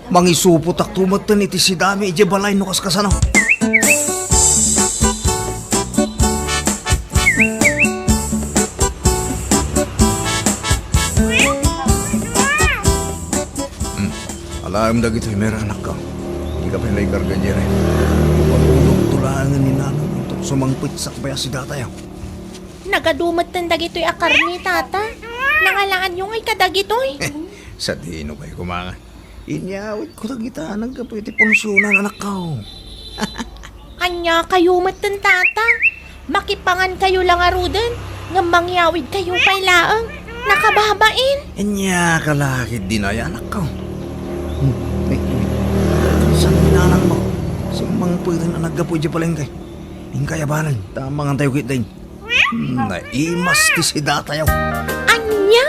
Speaker 5: Mangisupot ak tumatan iti si dami ije balay no kaskasano. Alam dagito ay meron anak ka. Hindi ka pa na'y karga dyan eh. Pag-ulog tulangan ni nanang ito sumangpit sa kaya si datayaw.
Speaker 2: Nagadumot ng dagito'y akar ni tata. Nangalaan yung ay kadagito'y.
Speaker 5: Sa dino ba'y kumangan? Inyawit ko dagita nagkapwede punsunan anak ka.
Speaker 2: Anya kayo matan tata. Makipangan kayo lang arudan. Nga mangyawid kayo pa'y laang. Nakababain.
Speaker 5: Inya kalakid din ay anak ka. Saan minanang mo? Simang pwede na nagkapoy di palengke. Hingkayabanan, tamang ang tayo kitain. Naimas ti si datayaw.
Speaker 2: Anya?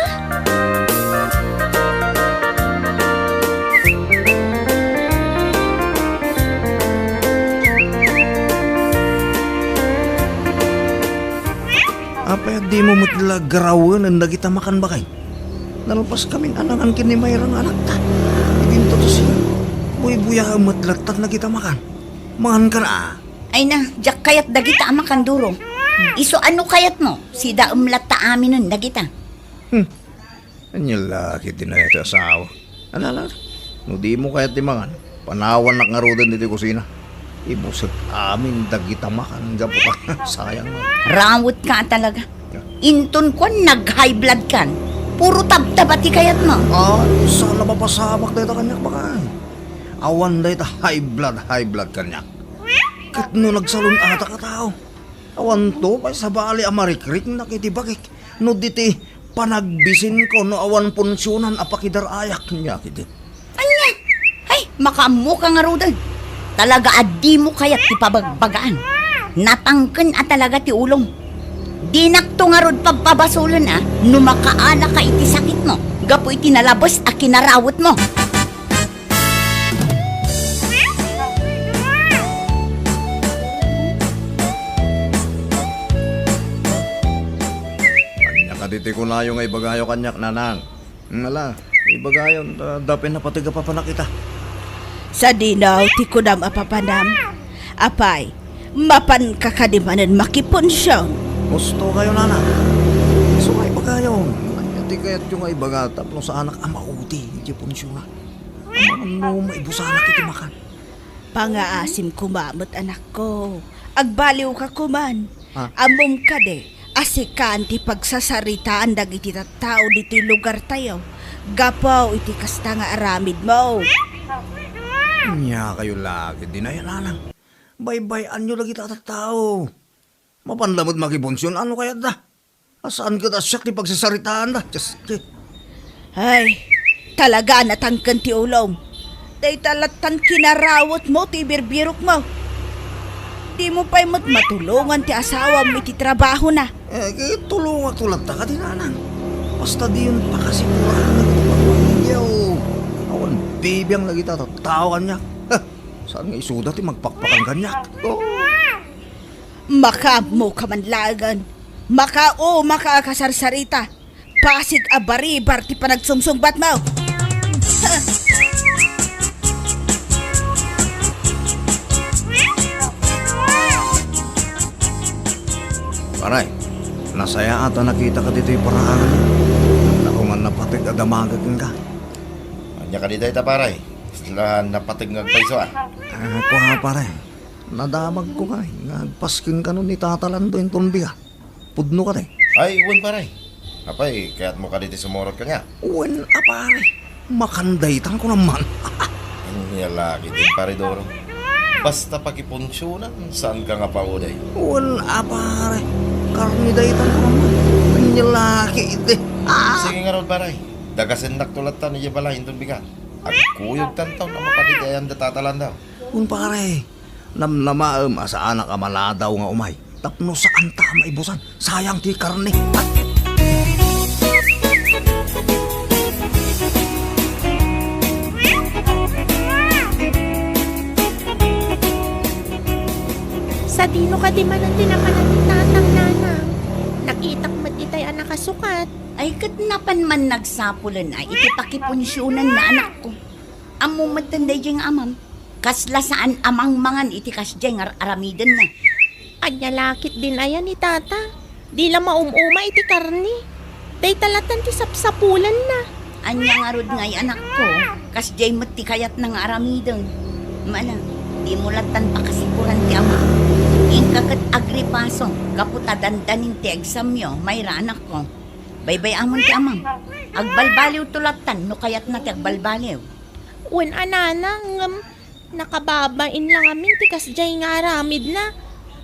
Speaker 5: Apa di mo mutila garawan ang nagita makan bakay? Nalpas kami anangan kini mayroong anak ta. Idinto to siya. Buy-buya matlatat na kita makan. Makan ka na
Speaker 3: Ay na, jak kayat dagita amakan duro. Iso ano kayat mo? Si daumlat ta amin nun dagita.
Speaker 5: Anyalaki din na ito asawa. Alala, no di mo kaya timangan. Panawan na ngarudan dito kusina. Ibusag amin dagita makan. Gapo ka, sayang mo.
Speaker 3: Rawot ka talaga. Inton ko nag-high blood kan. Puro tabtabati kayat mo.
Speaker 5: Sana mapasamak na ito kanyak makan. Awan na ito high blood kanyak. Kit no nagsalon ata ka tao. Awan to, pa sa bali amarikrik nakitibakik. No diti panagbisin ko no awan punsyonan apakidarayak niya kiti.
Speaker 3: Anya? Ay, makamu ka nga rudan. Talaga adi mo kayat ti pabagbagaan. Natangken at talaga ti ulong. Dinakto nga rod pagpabasulan no makaala ka iti sakit mo. Gapo iti nalabos a kinarawot mo.
Speaker 5: Kaditi ko na yung ibagayo kanyak nanang. Nala, ibagayo, dapin na patiga pa nakita.
Speaker 3: Sa dinaw, ti kunam apapanam. Apay, Mapan kakadimanan makiponsyon.
Speaker 6: Gusto kayo, nana. Sukay ba kayo? Hindi kaya't yung ay bagatap no sa anak ang mauti. Hindi po siya na. Ang mga maibusanak iti makan.
Speaker 3: Pangaasim kumamot anak ko. Agbaliw ka kuman.
Speaker 6: Ha?
Speaker 3: Amom ka de. Asikan ti pagsasaritaan dagiti tattao diti lugar tayo. Gapaw iti kasta nga aramid mo.
Speaker 6: Nya kayo lagi din ay nanang. Bye-bye anyo lagi tatatao. Mapanlamod makibonsyon. Ano kaya da? Asaan ka da siya ti pagsasaritaan da? Just,
Speaker 3: Ay, talaga natangkan ti ulom. Day talatan kinarawot mo ti birbirok mo. Di mo pa'y matulungan ti asawa mo iti trabaho na.
Speaker 6: kaya tulungan tulad ta ka din nanang. Basta di yun pa kasi kurang na iti pagpamilya o. Awan bibiyang lagi tatatao kanya. Saan nga isuda ti magpakpakan kanya? Oh.
Speaker 3: Maka mo kamanlagan. Maka o makakasarsarita. Pasig abaribar ti panagsungsungbat mo.
Speaker 6: Paray, nasaya ata nakita ka dito yung parahangan. Ako nga napatig adamagag ka.
Speaker 4: Anya ka dito paray. Sila napatig ng paiso
Speaker 6: Ako nga pare, nadamag ko ka. Nagpasking ka nun ni tatalando yung tumbi ka. Pudno ka tayo.
Speaker 4: Ay, uwan paray. Apay, kaya't mo ka dito sumurot ka nga.
Speaker 6: Uwan, pare. Makandaytan ko naman.
Speaker 4: Anya laki din pare Doro. Basta pakiponsyonan, saan ka nga pa uday?
Speaker 6: Uwan, pare. Karnidaytan ko naman. Kanyalaki iti.
Speaker 4: Sige nga ron paray. Dagasendak tulad ta niya bala hintong bigat. Agkuyog tantaw na mapatigayan da tatalan daw.
Speaker 6: Uwan, pare. Namnamaam asa anak amaladaw nga umay. Tapno sa anta maibusan. Sayang ti karne.
Speaker 2: Sa dino ka di man ang tinapanan ni tatang nanang. Nakita ko matitay ang nakasukat.
Speaker 3: Ay katnapan man nagsapulan ay itipakiponsyonan na anak ko. Amo matanday diyang amam. Kasla saan amang mangan iti kasdiyang aramidan na.
Speaker 2: Anya lakit din ayan ni tata. Di lang maumuma iti karni. Day talatan ti sapsapulan na.
Speaker 3: Anya nga rod ngay anak ko. Kasdiyay mati kayat ng aramidan. Mana, di mo latan pa kasikuran ti ama. Ingkakat agripaso, kaputadandanin ti examyo, mayra anak ko. Baybay amon ti amam. Agbalbaliw tulatan, no kayat na ti agbalbaliw.
Speaker 2: Uwan ananang, nakababain lang amin ti kasdiyay nga aramid na.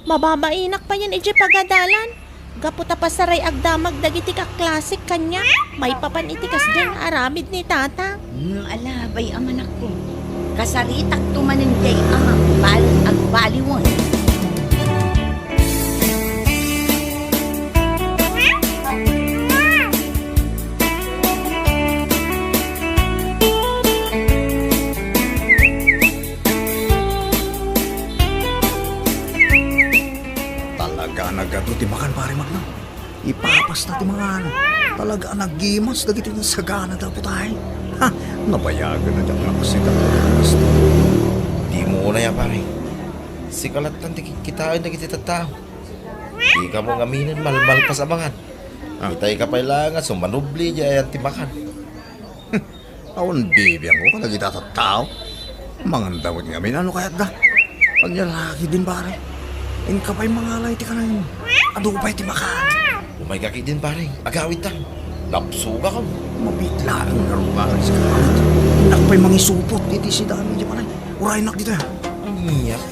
Speaker 2: Mababainak pa yan iti pagadalan. Gaputa pa saray agdamag dagiti ka klasik kanya. May papan iti kasdiyay nga aramid ni tata.
Speaker 3: Alabay aman ako. Kasaritak tumanin jay amam, balon agbaliwon.
Speaker 6: Nagato ti makan pare magna. Ipapas na ti mga ano. Talaga nagimas dagiti ng sagana daw po tayo. Ha, nabayagan na dyan nakasita.
Speaker 4: Di mo una yan pare. Sikalat lang kitain na kita tao. Di ka mo ngaminin malmal pa sa mangan. Kitay ka pailangan sumanubli di ayan timakan.
Speaker 6: Awan bibiyang ko ka nagita tao. Mangandawad ngamin ano kaya da? Pagnyalaki din pare. Ang kapay mga alay ti ka na yun. Ado pa'y ti makan.
Speaker 4: Umay kaki din pare. Agawit tan. Napsuga ka mo.
Speaker 6: Mabitla ang narubakan sa kamit. Nakpay mangisupot. Iti si dami di panay. Uray nak dito yan.
Speaker 4: Ang iyak.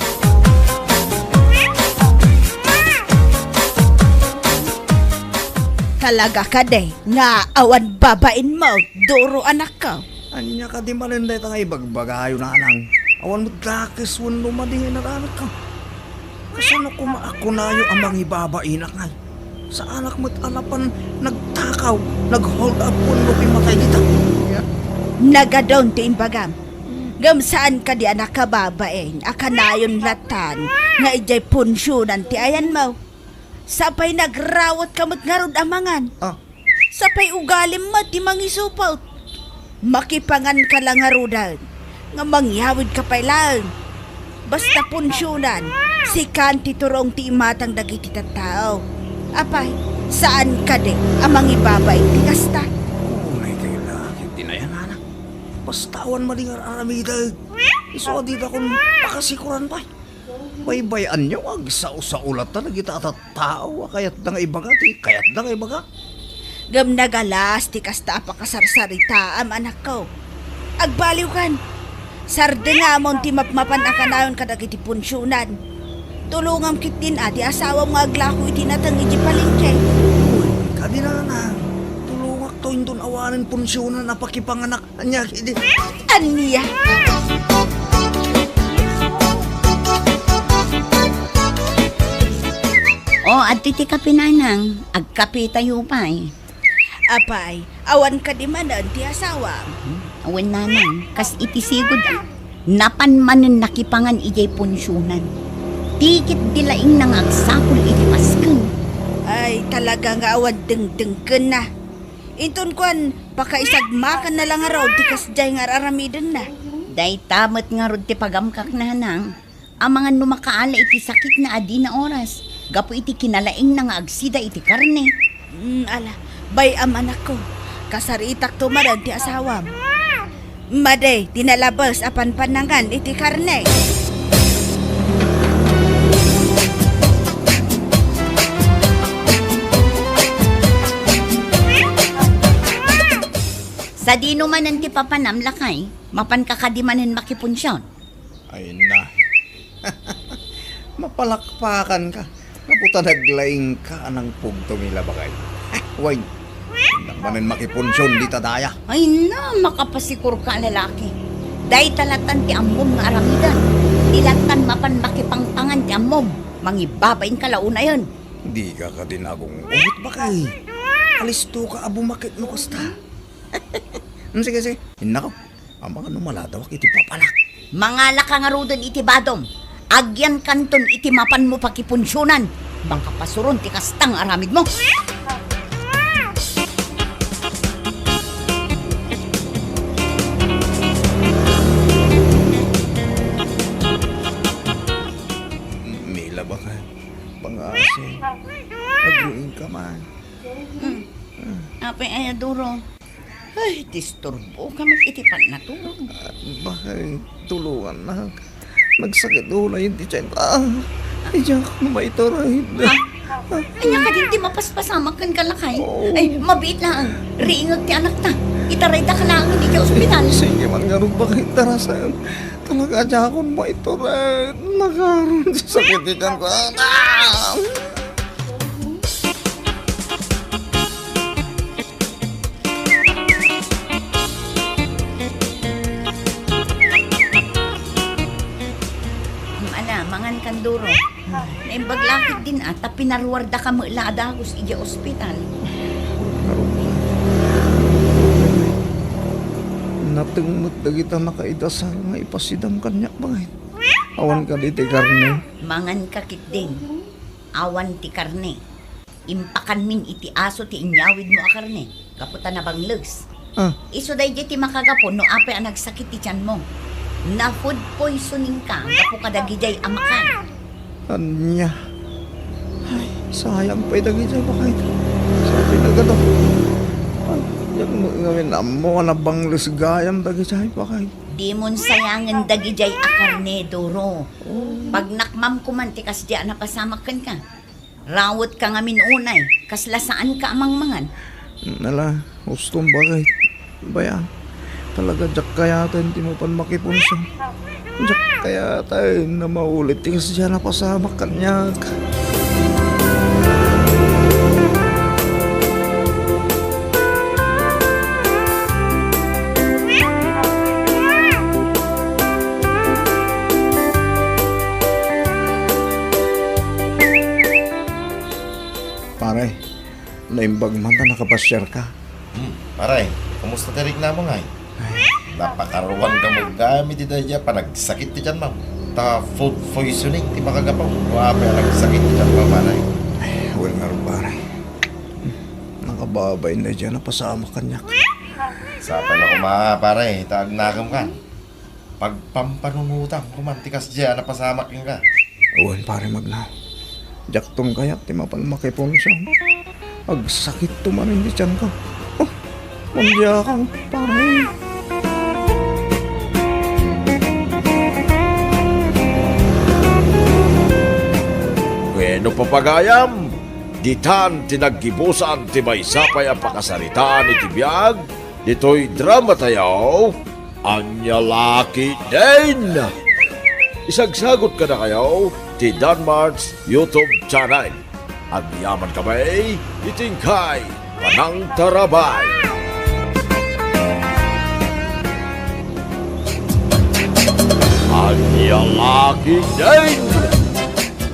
Speaker 3: Talaga ka de, nga awan babain mo, duro anak ko.
Speaker 6: Anya ka di malinday tangay bagbagayo na anang. Awan mo dakis wan lumadingin na ramit ka. Kasano kumaako na yung amang ibabainak ngay. Sa anak mo't alapan nagtakaw, nag-hold up kung lupi matay dito.
Speaker 3: Nagadon ti imbagam. Gamsaan ka di anak ka babaeng, akanayon latan, nga ijay punsyonan ti ayan mo. Sapay nagrawat kamot nga rod amangan.
Speaker 6: Ah,
Speaker 3: Sapay ugalim mo ti mangisupot. Makipangan ka lang nga rodan, nga mangyawid ka pa lang. Basta punsyonan, si kanti turong ti imatang dagiti tattao. Apay, saan ka de amang ibabay ti kasta?
Speaker 6: Unay kayo laki, tinayan anak. Bastawan malingar aramida. Iso di na kung pakasikuran pa. Baybayan nyo, agsaw sa ulat na nagitatawa, kayat na nga ibaga, kayat na nga ibaga.
Speaker 3: Gam nagalas ti kasta apakasarsarita am anak ko. Agbaliw kan. Sarde nga amon ti mapmapan akanayon kadagiti punsyonan. Tulungam kitin ati asawa mo aglako iti natang iti palengke.
Speaker 6: Uy, kadina na. Tulungak to indon awanin punsyonan na pakipanganak niya.
Speaker 3: Aniya.
Speaker 8: O, at ti kapinanang, agkapi tayo pa eh.
Speaker 3: Apay, awan ka di man ti asawa.
Speaker 8: Awan nanang, kas itisigod napan manen nakipangan ijay punsyonan. Tikit dilaing nang agsakol iti pasken.
Speaker 3: Ay, talaga nga awan deng-dengken na. Inton kwan, pakaisagmakan na lang araw, di kasjay nga aramiden na.
Speaker 8: Day tamat nga rod ti pagamkak nanang. Ang mga numakaala iti sakit na adi na oras. Gapo iti kinalaing nang agsida iti karne.
Speaker 3: Ala, bay am anak ko. Kasaritak tumadan ti asawam. Maday, tinalabas apan panangan iti karne.
Speaker 8: Sa di naman ang ti papanamlakay, mapan kakadimanin makipunsyon.
Speaker 6: Ay na. Mapalakpakan ka. Naputa naglaing ka anang pugtong ilabagay. Why? Namanin makipunsyon di tadaya.
Speaker 8: Ay na, makapasikur ka lalaki. Day talatan ti amom nga aramidan. Tilatan mapan makipangpangan ti amom. Mangibabain ka launa yun.
Speaker 6: Di ka ka din akong uhit ba kay? Alisto ka abumakit mo kasta. Sige, sige. Hinako. Ang mga numaladawak iti papalak.
Speaker 8: Mga lakangarudan iti badom. Agyan kanton iti mapan mo pakipunsyonan. Bangka pasuron ti kastang aramid mo.
Speaker 6: Mila ba ka? Pangasi. Agruin ka man.
Speaker 8: Ape ay aduro. Ay, disturbo ka mag-itipan na tulog.
Speaker 6: Bakit tulungan na? Nagsakit ulo yung tiyan ko. Ay, diyan ka maitoray.
Speaker 8: Ay, ka din di mapaspasamak kan kalakay. Ay, mabit lang. Riingot ti anak ta. Itaray da ka lang hindi ka ospital.
Speaker 6: Sige man nga rin bakit tarasan. Talaga diyan ako maitoray. Nakaroon sa sakit yung tiyan ko.
Speaker 8: Mangan kanduro. Naimbaglakit din ata pinarwarda ka mo iladagos ija ospital.
Speaker 6: Natingmot na kita nakaidasal nga ipasidam kanya bakit? Awan ka di karne.
Speaker 8: Mangan kakit din. Awan ti karne. Impakan min iti aso ti inyawid mo a karne. Kaputa na bang lugs. Iso day ti makagapon no ape ang nagsakit ti tiyan mo. Na food poisoning ka, kapo kadagijay amakan.
Speaker 6: Anya. Ay, sayang pa itagijay bakit? Sabi na gano'n. Yan mo ngawin mo na bang lisgayam dagijay bakit?
Speaker 8: Di mon sayangan dagijay a karne, Doro. Pag nakmam kumantikas di napasamakan ka. Rawot ka ngamin unay, kaslasaan ka amang mangan.
Speaker 6: Nala, gustong bakit? Bayan. Talaga jak kaya tayo hindi mo pan makipunsan. Jak kaya tayo na maulit tingin siya na pasamak kanyak. Pare, naimbag man na nakapasyar ka.
Speaker 4: Paray, kumusta tarik na mo nga eh? Napakaruan ka mo gamit ito dyan pa nagsakit ti dyan ma'am. Ta food poisoning ti makagapaw. Wapa nagsakit ti dyan ma'am paray.
Speaker 6: Ay, well nga rin pare. Nakababay na dyan na pasama kanyak.
Speaker 4: Sa pala ko mga paray, taag nakam ka. pagpampanunutang kumantikas dyan na pasamak yung ka.
Speaker 5: Uwan pare magna. Jaktong kayak ti mapalmakipon siya. Agsakit tumarin di tiyan ko. Oh, mandya kang pare.
Speaker 7: Bueno papagayam, ditan tinaggibusan ti may sapay ang pakasaritaan iti biyag, dito'y drama tayo, anya laki din. Isagsagot ka na kayo, ti Danmarks YouTube channel. Ang yaman kamay, itingkay, panang tarabay. Anya laki din.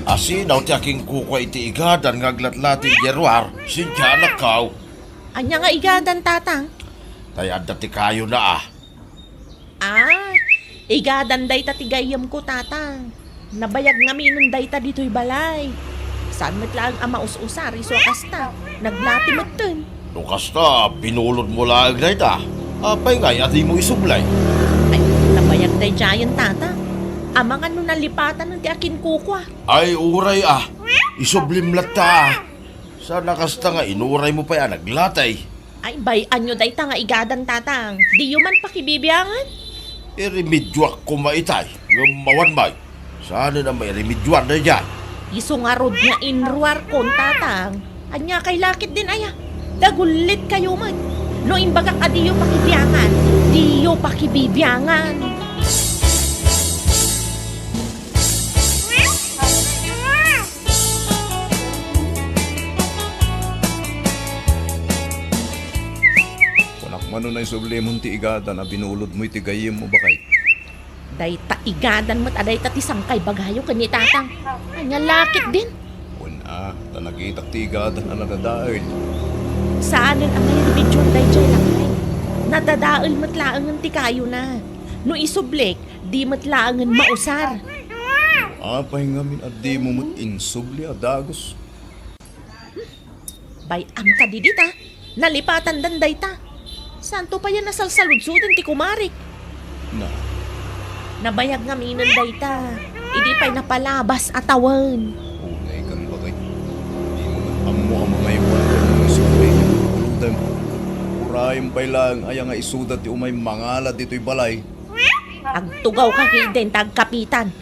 Speaker 7: Asinaw ti aking kukwa iti igadan ngaglatlati gerwar, sinja nakaw.
Speaker 2: Anya nga igadan, tatang?
Speaker 7: Tayad ti kayo na ah.
Speaker 2: Ah, igadan day ta tigayam ko, tatang. Nabayag nga minun day ta dito'y balay. Saan mo't lang ang maus-usar, iso kasta. Naglati mo't dun.
Speaker 7: Lukas na, pinulod mo lang na ita. Apay ngay, at di mo isublay.
Speaker 2: Ay, nabayag day giant, tatang. Amang ano nalipatan ng ti akin kukwa.
Speaker 7: Ay, uray ah. Isublim lata ah. Sana kasta nga, inuray mo pa yan, naglatay.
Speaker 2: Ay, bayan nyo day ta nga igadan, tatang. Di yun man pakibibiyangan.
Speaker 7: Irimidyoak ko maitay, gumawan may. Sana na may remidyoan na dyan.
Speaker 2: Iso nga rod nga inruar kon, tatang. Anya kay lakit din aya. Dagulit kayo man. No imbaga ka diyo pakibiyangan. Diyo pakibibiyangan.
Speaker 5: Mano na isublimon ti igada na binulod mo iti gayem mo bakay.
Speaker 2: Day ta igadan mo't aday ta tisang kay bagayo kani tatang. Anya lakit din.
Speaker 5: Una, tanagitak ti igada na nadadail.
Speaker 2: Saanin ang may remedyon day jay langay. Nadadaal mo't laangan ti kayo na. No isublik, di mo't laangan mausar.
Speaker 5: Apay ngamin at di mo mo't insubli adagos.
Speaker 2: Bayam ka didita. Nalipatan danday ta. Santo pa yan nasalsaludsudin ti kumarik.
Speaker 5: Na,
Speaker 2: Nabayag nga minan day ta. Idi pa'y napalabas atawan.
Speaker 5: unay kan bakay. Di mo man amo ang mga iwan ka ng isubli. Ulutan mo. Urayang pa'y lang ay nga isudat ti umay mangala dito'y balay.
Speaker 2: Agtugaw ka kay den tagkapitan.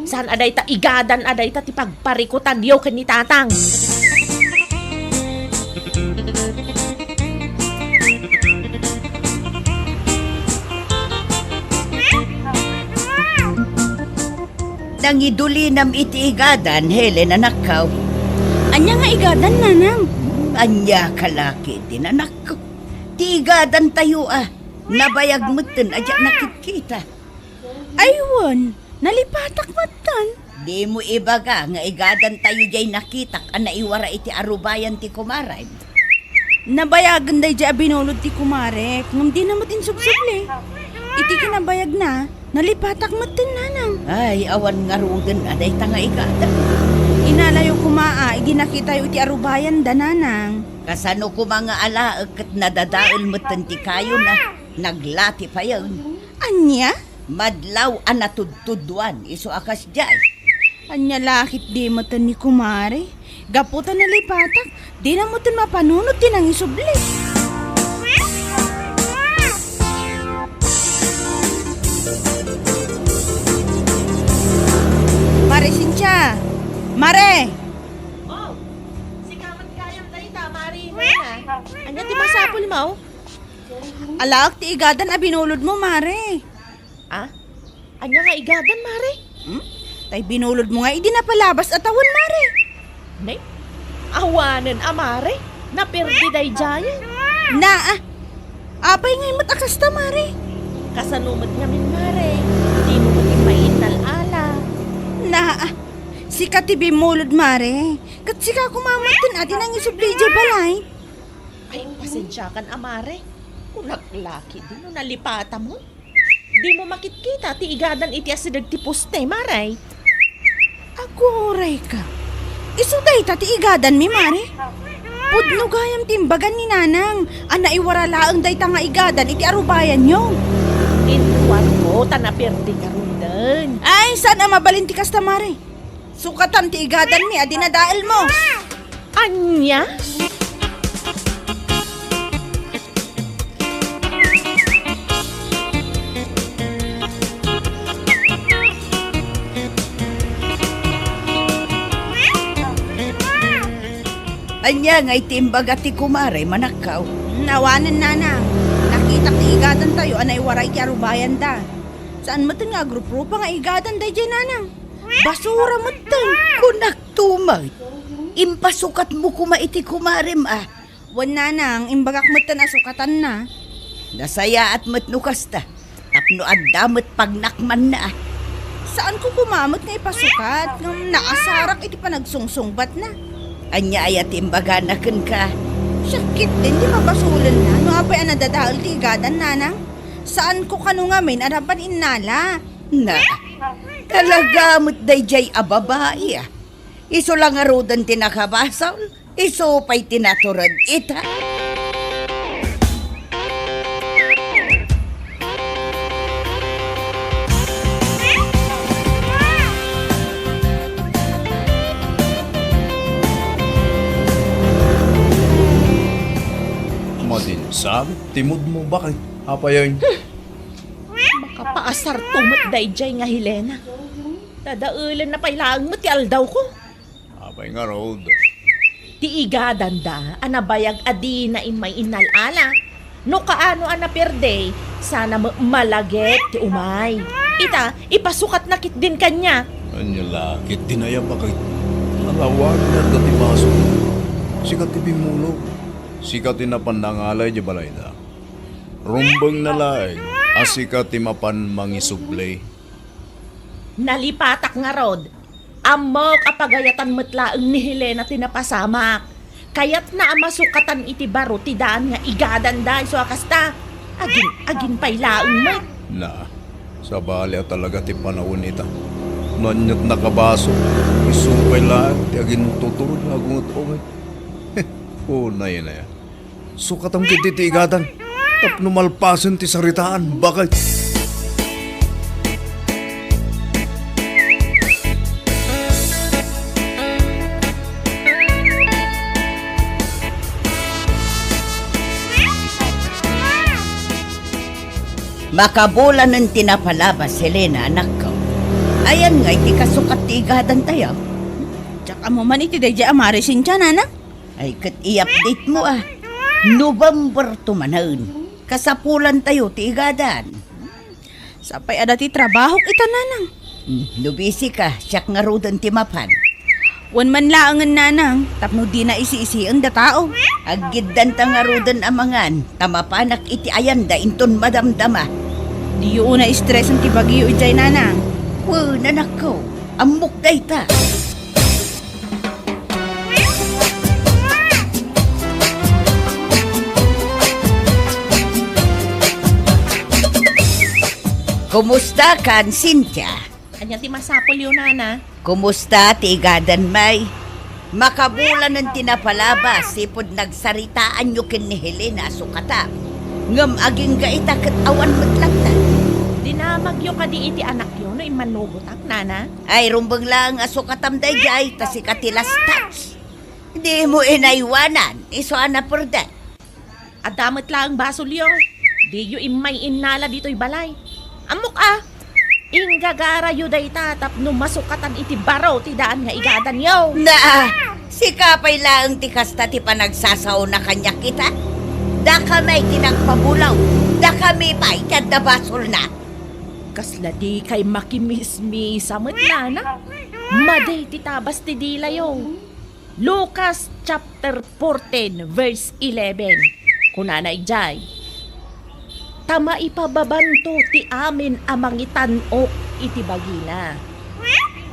Speaker 2: Saan aday ta igadan aday ta ti pagparikutan diyo ken ni tatang.
Speaker 8: Nangidulinam iti igadan, Helen anakaw.
Speaker 3: Anya nga igadan, nanang.
Speaker 8: Anya kalaki din anak ko. Ti igadan tayo ah. Nabayag mo tin, adya nakikita.
Speaker 3: Aywan, nalipatak matan.
Speaker 8: Di mo ibaga nga igadan tayo jay nakitak ana iwara iti arubayan ti kumaray.
Speaker 3: Nabayagan day dya binulod ti kumarek, ngam di na matin subsuble. Iti kinabayag na, nalipatak matan, nanang.
Speaker 8: Ay, awan nga ruden aday ta nga igadan.
Speaker 3: Inalayo kumaa, iginakita iti arubayan da, nanang.
Speaker 8: Kasano ko mga alaag kat nadadaol mo ti kayo na naglati pa yun.
Speaker 3: Anya?
Speaker 8: Madlaw anatudtuduan, iso akas jay.
Speaker 3: Anya lakit di matan ni kumare. Gaputan na lipatak, di na matan mapanunod din ang isubli. Mare Cynthia! Mare!
Speaker 2: Oh, si kamat kayang day ta, mari mo na. Anya ti masapul mo?
Speaker 3: Alaak ti igadan a binulod mo, Mare.
Speaker 2: Ah? Anya nga igadan, mari?
Speaker 3: Tay binulod mo nga, idi na palabas atawan, Mare.
Speaker 2: Nay, awanan amare. Naperdi day jayan.
Speaker 3: Na, apay ngay matakasta, Mare.
Speaker 2: Kasanumot nga min, mare. Di mo maging mainal ala.
Speaker 3: Na, si katibi mulod, Mare. Kat sika kumamatan atin ang isubli di balay.
Speaker 2: Ay, pasensya kan amare. Kunak laki din no nalipata mo. Di mo makitkita ti igadan iti asidag ti poste, maray.
Speaker 3: Agoray ka. Isuday ta ti igadan mi, Mare. Pudno gayam timbagan ni nanang. Ana iwara laang day ta nga igadan iti arubayan nyo.
Speaker 2: Inuwar ko. Luta na perdi ka rin.
Speaker 3: Ay, sana mabalinti kas tamari. Sukatan ti igadan mi, adinadael mo.
Speaker 2: Anya?
Speaker 8: Anya nga itimbaga ti kumare manakaw.
Speaker 3: Nawanan nanang. Nakita ti igadan tayo, anay waray ki arubayan da. Saan mo nga grup-grupa nga igadan da dyan nanang? Basura mo
Speaker 8: Kunak tumay. Impasukat mo kumaiti kumarem
Speaker 3: Wan nanang, imbagak mo na sukatan na.
Speaker 8: Nasaya at matnukas ta. Tapno at damot pagnakman na
Speaker 3: Saan ko kumamot nga ipasukat? Ngam nakasarak iti pa nagsungsungbat na.
Speaker 8: Anya ayat imbaga na ka.
Speaker 3: Sakit din, di mabasulan na. No apay nadadahal ti igadan nanang? Saan ko kanungamin arapan innala?
Speaker 8: Na, talagamot dayjay ababae Iso lang arudan tinakabasaw. Iso pa'y tinaturad ita.
Speaker 5: Madinsab, timod mo bakit? Apayoy.
Speaker 2: Makapaasar tumot dayjay nga Helena. Dadaulan na pailaang mo ti aldaw ko.
Speaker 5: Apay nga road.
Speaker 2: Ti igadan da, anabayag adi na imay inalala. No kaano anaperde, sana malaget ti umay. Ita, ipasukat na kit din kanya.
Speaker 5: Anya lakit, dinaya bakit? Nalawag na dati baso. Sikat ti bimulog. Sikat ti napandangalay di balay da. Rumbang nalay, asikat ti mapan mangisublay.
Speaker 2: Nalipatak nga rod. Amok apagayatan metlaeng ni Helena tinapasamak. Kayat na amasukatan iti baro ti daan nga igadan da iso akasta. Agin pailaeng met.
Speaker 5: Na, sa bali at talaga ti panahon ita. Nanyat nakabaso, isupay lang, ti agin tuturod na agungot omay. Unay na yan. Sukat ang kititigadan, tapno malpasan ti saritaan, bakit?
Speaker 8: Makabola ng tinapalabas, Helena, anak ko. Ayan nga, iti kasukat ti igadan tayo.
Speaker 3: Tsaka mo man iti dayjay amari sinsya nanang?
Speaker 8: Ay, kat i-update mo November tumanahon. Kasapulan tayo ti igadan.
Speaker 3: Sapay adati trabahok ita nanang.
Speaker 8: Nubisi ka, siyak nga rodan ti mapan.
Speaker 3: Wan man laangan nanang, tapno di na isi-isi ang datao.
Speaker 8: Agiddan ta nga rodan amangan, tamapanak iti ayanda inton madamdama.
Speaker 3: Di yun na stress ang tibagyo ijay nanang.
Speaker 8: Nanak ko, amok day ta. Kumusta kan, Cynthia?
Speaker 2: Anya ti masapol yun, nana.
Speaker 8: Kumusta ti igadan may? Makabulan ng tinapalabas, sipod nagsaritaan nyo kin ni Helena sukata. Ngam aging gaita kat awan matlagta.
Speaker 2: Dinamagyo ka di iti anak yun, no imanugutak, nana.
Speaker 8: Ay, rumbang lang asukatam dayjay, tasi katilas touch. Di mo inaiwanan, iso ana purda.
Speaker 2: Adamot lang basol yun. Di yu imay inala dito'y balay. Amok ingagara yu day tatap no masukatan iti baraw ti daan nga igadan yo.
Speaker 8: Na, si kapay lang ti kasta ti panagsasaw na kanya kita. Da kami tinagpabulaw, da kami pa ikadabasol na.
Speaker 2: Kasla di kay makimismi sa na. Maday ti tabas ti dila yo. Lucas chapter 14 verse 11. Kunana ijay. Tama ipababanto ti amin amang itanok iti bagina.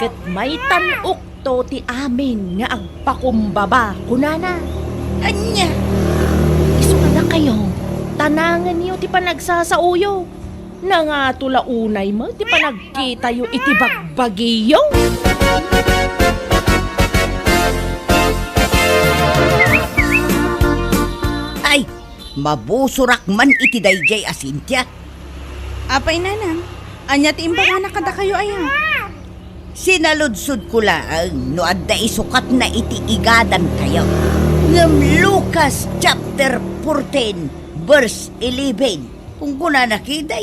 Speaker 2: Ket may tanok to ti amin nga agpakumbaba kunana.
Speaker 8: Anya,
Speaker 2: Isu na kayo, tanangan niyo ti panagsasauyo. Nga tulaunay mo ti panagkita yo iti bagbagiyo.
Speaker 8: mabusurak man iti dayjay Cynthia.
Speaker 3: Apay nanang, Anya ti imbagana kada kayo aya.
Speaker 8: Sinaludsod ko lang no adda isukat na iti igadan kayo. Ngam Lucas chapter 14 verse 11. Kung kuna nakiday.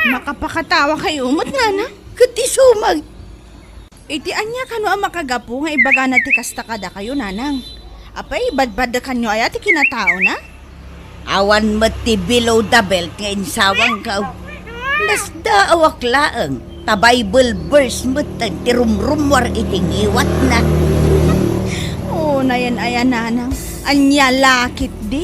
Speaker 3: Makapakatawa kayo umot nga na.
Speaker 8: Kati sumag.
Speaker 3: Iti anya kano ang makagapo nga ibagana ti kasta kada kayo nanang. Apay badbad kanyo aya ti kinatao na.
Speaker 8: Awan mati below the belt nga insawang ka. Nasda awak laeng. Ta Bible verse matan ti rumrumwar iting iwat na.
Speaker 3: Oo na yan aya nanang. Anya lakit di.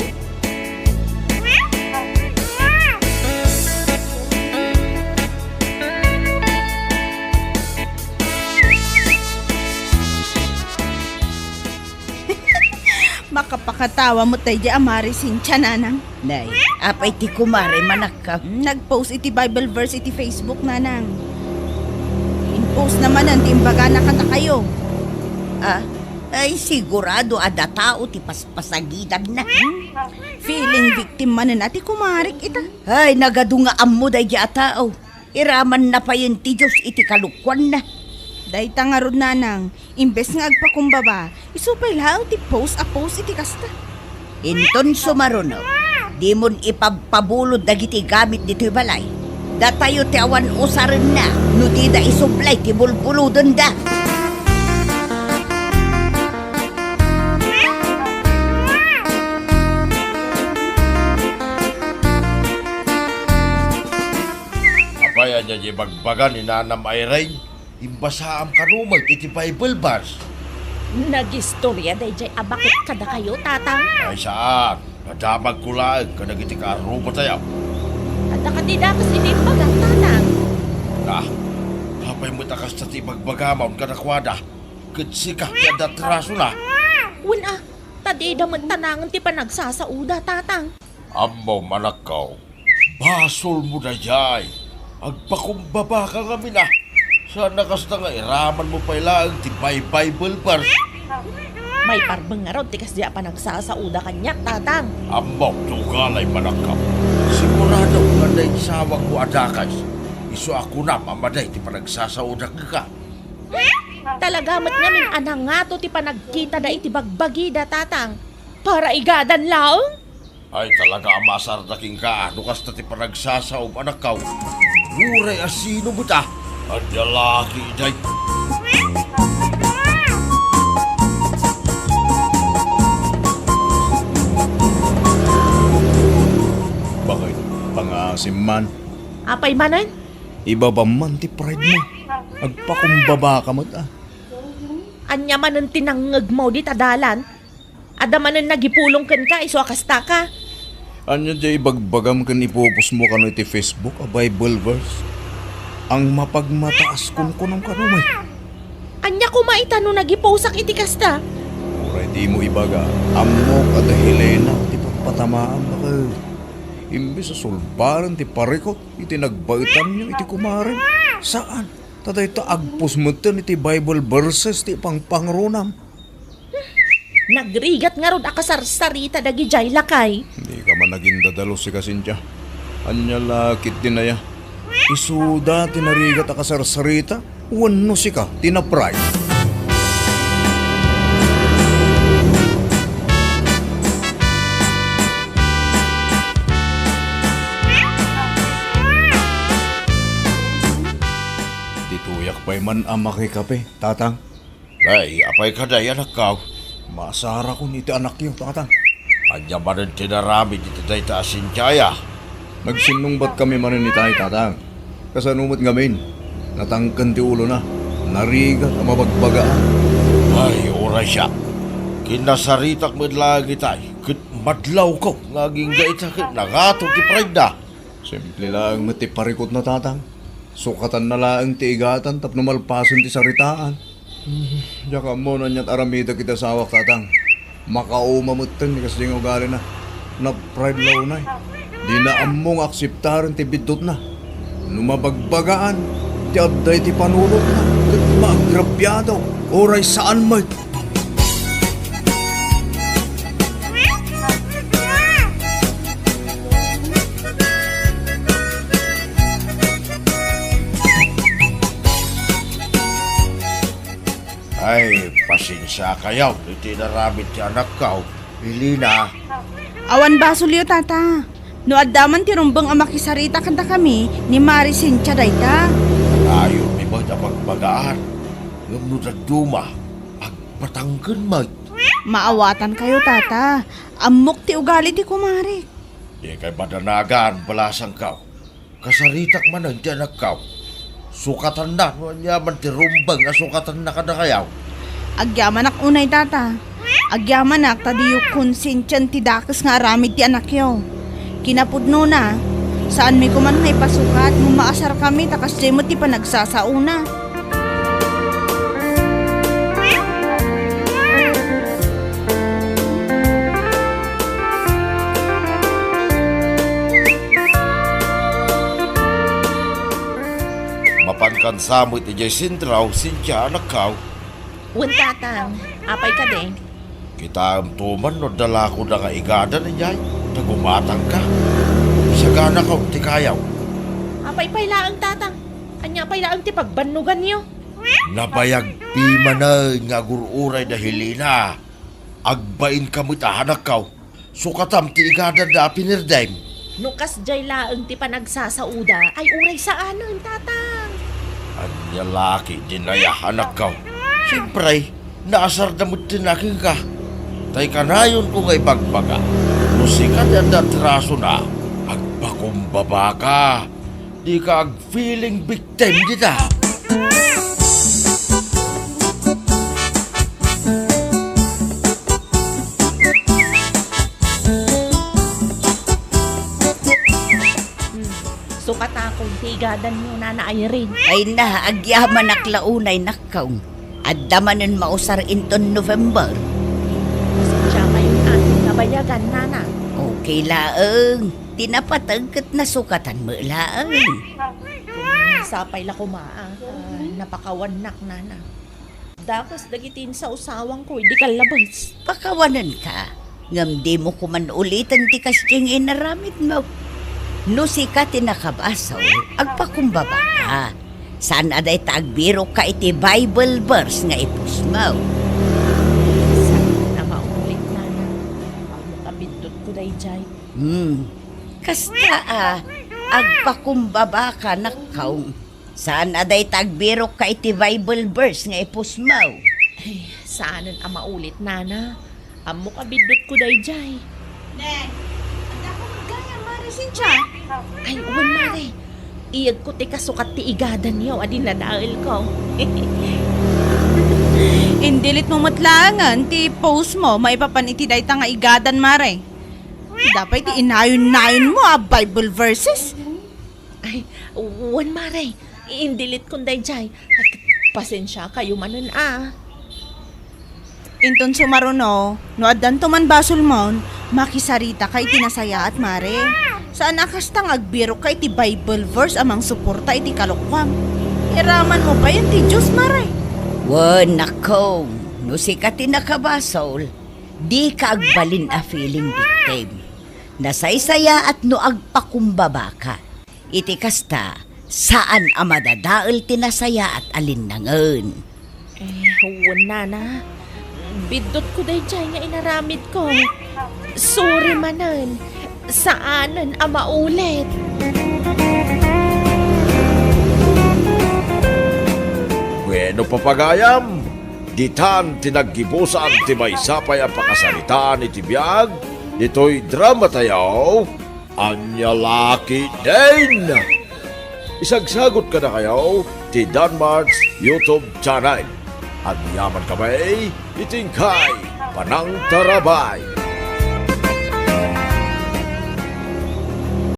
Speaker 3: Makapakatawa mo tayo di amari sincha nanang.
Speaker 8: Nay, apay ti kumare manak ka.
Speaker 3: Nag-post iti Bible verse iti Facebook nanang. In-post naman ang timbagana kata kayo.
Speaker 8: Ah, ay sigurado ada tao ti paspasagidan na.
Speaker 3: Feeling victim man na ti kumarik ita.
Speaker 8: Ay, nagadunga ammo day di tao. Iraman na pa yun ti Diyos iti kalukwan na.
Speaker 3: Day tangarod nanang, imbes nga agpakumbaba, isupay lang ti post a post iti kasta.
Speaker 8: Inton sumaruno, di mon ipagpabulod dagiti gamit dito'y balay. Datayo ti awan usarin na, no di da isublay ti bulbuludon da.
Speaker 7: Apaya niya di bagbagan ni Nanam Ayray. Imbasaam kanumag iti Bible verse.
Speaker 2: Nagistorya day jay abakit kada kayo, tatang.
Speaker 7: Ay saan? Nadamag ko lang ka nagiti karupa tayo.
Speaker 2: Ada ka tidak kasi di bagang tatang.
Speaker 7: Hapay mo takas sa ti bagbagamaon ka nakwada. Kitsi ka kaya datraso na.
Speaker 2: Una, tadi daman tanangan ti panagsasauda, tatang.
Speaker 7: Amo manakaw. Basol mo na jay. Agpakumbaba ka kami na. Sana kasta nga iraman mo pa ilang ti Bible verse.
Speaker 2: May parbeng nga ron, tikas di pa nagsasauda kanya, tatang.
Speaker 7: Amo, tugalay manakaw. Sigurado nga na isawag ko adakas. Iso ako na mamaday ti panagsasaudak ka.
Speaker 2: Talagamat namin anang nga to ti panagkita da iti bagbagida, tatang. Para igadan laong?
Speaker 7: Ay talaga amasardaking ka. Ano kasta ti panagsasaom anakaw. Muray asino mo ta. At lalaki day.
Speaker 5: Bakit? Pangasim man.
Speaker 2: Apay manan?
Speaker 5: Iba ba man ti pride mo? Agpakumbaba ka mo't
Speaker 2: Anya manan tinangag mo di tadalan? Ada manan nagipulong ken ka, iso akasta ka.
Speaker 5: Anya jay bagbagam kan ipupos mo kano iti Facebook a Bible verse. Ang mapagmataas kun kunong kanumay.
Speaker 2: Anya kumaita no nagiposak iti kasta.
Speaker 5: Uray di mo ibaga. Ammo kada Helena ti pagpatamaan na ka. Imbis sa sulbaran ti parikot iti nagbaitan niyo iti kumarin. Saan? Taday ta agpos mo iti Bible verses ti pangpangrunam.
Speaker 2: Nagrigat nga ron akasarsarita dagi jay lakay.
Speaker 5: Hindi ka man naging dadalo si Kasintia. Anya lakit din na ya. Isuda tinarigat akasarsarita. Wano si ka, tinapray. Dituyak pa'y man amaki kape, tatang.
Speaker 7: Ay, apay ka day anakaw.
Speaker 5: Masara ko niti anak niyo, tatang.
Speaker 7: Anya man ang tinarami dito day taasin kaya.
Speaker 5: Nagsinungbat kami man ni tayo, tatang. Kasanumot ngamin, natangkan ti ulo na. Narigat ang mabagbagaan.
Speaker 7: Ay, oras siya. Kinasaritak mo lagi tayo. Kit madlaw ko. Ngaging gait sa kit. Nagatong ti pride na.
Speaker 5: Simple lang matiparikot na, tatang. Sukatan na lang ti igatan tapno malpasan ti saritaan. Diyan mo na niya't aramida kita sa awak, tatang. Makaumamutan ni kasi yung ugali na. Na-pride law na. Di na among akseptaran ti bidot na. Numabagbagaan, ti abday ti panulot na. Kat maagrabyado, oray saan may.
Speaker 7: Ay, pasensya kayaw. Iti naramit ti anak ka. Hilina.
Speaker 3: Awan basulyo tata. No addaman ti rumbang ang makisarita kanta kami ni Mari Cynthia dayta.
Speaker 7: Ayaw ni ba na magbagaan. Ngam na duma. Agpatanggan mag.
Speaker 3: Maawatan kayo tata. Amok ti ugali ti kumari.
Speaker 7: Di kay badanagan balasang ka. Kasaritak man ang ti anak ka. Sukatan na. Yaman ti rumbang na sukatan na kada kayaw.
Speaker 3: Agyaman ak unay tata. Agyaman ak tadiyo konsensyan ti dakas nga aramid ti anak yo. Kinapudno na. Saan may kuman nga ipasukat mo maasar kami takas mo ti panagsasauna.
Speaker 7: Mapankan sa mo iti Jacintraw, Cynthia anak ka.
Speaker 2: Wen tatang, apay ka din.
Speaker 7: Kita ang tuman no dala ko na nga igada na niyay. Nagumatang ka. Sagana ka ti kayaw.
Speaker 2: Apay paylaang tatang. Anya paylaang ti pagbanugan niyo.
Speaker 7: Nabayag pima na nga gururay na hilina. Agbain ka mo't ahanak ka. Sukatam ti igada na pinirdaim.
Speaker 2: Nukas jay laang ti panagsasauda ay uray sa anon tatang.
Speaker 7: Anya laki dinaya anak ka. Siyempre, naasar na mo't tinaking ka. Tay kanayon ko ngay bagbaga. Musikat yan datraso na. Agpakumbaba ka. Di ka ag-feeling victim dita.
Speaker 2: Sukat akong tigadan mo na naayirin.
Speaker 8: Ay na, agyaman aklaunay nakaw. Addamanan mausar inton November.
Speaker 2: Siya kayong ating nabayagan, nana.
Speaker 8: Okay laeng. Tinapatagkat na sukatan mo laeng.
Speaker 2: Sapay la kumaa. Napakawanak, nana. Dakas dagitin sa usawang ko, di ka labas.
Speaker 8: Pakawanan ka. Ngam di mo kuman ulitan ti kasyeng inaramit mo. No si ka tinakabasaw, agpakumbaba ka. Saan aday tagbiro ka iti Bible verse nga ipusmaw.
Speaker 2: Sana na maulit, nana. Ang makabindot ko day jay.
Speaker 8: Kasta agpakumbaba ka nakaw. Saan aday tagbiro ka iti Bible verse nga ipusmaw.
Speaker 2: Ay, saanan ang maulit, nana. Ang makabindot ko day jay.
Speaker 3: Neng, anda ko magaya Mari Cynthia.
Speaker 2: Ay, uwan mare. Iyag ko ti kasukat ti igadan niyo, adi na dahil ko.
Speaker 3: Indilit mo matlangan, ti post mo, maipapaniti dayta nga igadan Mare. Dapat ti inayon-nayon mo Bible verses.
Speaker 2: Ay, uwan mare. Iindilit kong day jay. Ay, pasensya kayo manon
Speaker 3: Inton sumaruno, no addan to man basol mon, makisarita kay tinasaya at Mare. Saan akastang agbiro kay ti Bible verse amang suporta iti kalukwam. Iraman mo ba yun ti Diyos, Mare?
Speaker 8: Wan nakaw. No si ka tinakabasol, di ka agbalin a feeling victim. Nasaysaya at no agpakumbaba ka. Iti kasta, saan a madadaol tinasaya at alinangan.
Speaker 2: uwan nana. Bidot ko day jay nga inaramid ko. Sorry manan. Saanan ang maulit?
Speaker 7: Bueno papagayam, ditan tinaggibusan ti may sapay ang pakasalitaan iti biyag, dito'y drama tayaw, anya laki din. Isagsagot ka na kayo ti Danmar's YouTube channel. At yaman kamay, itingkay, panang tarabay.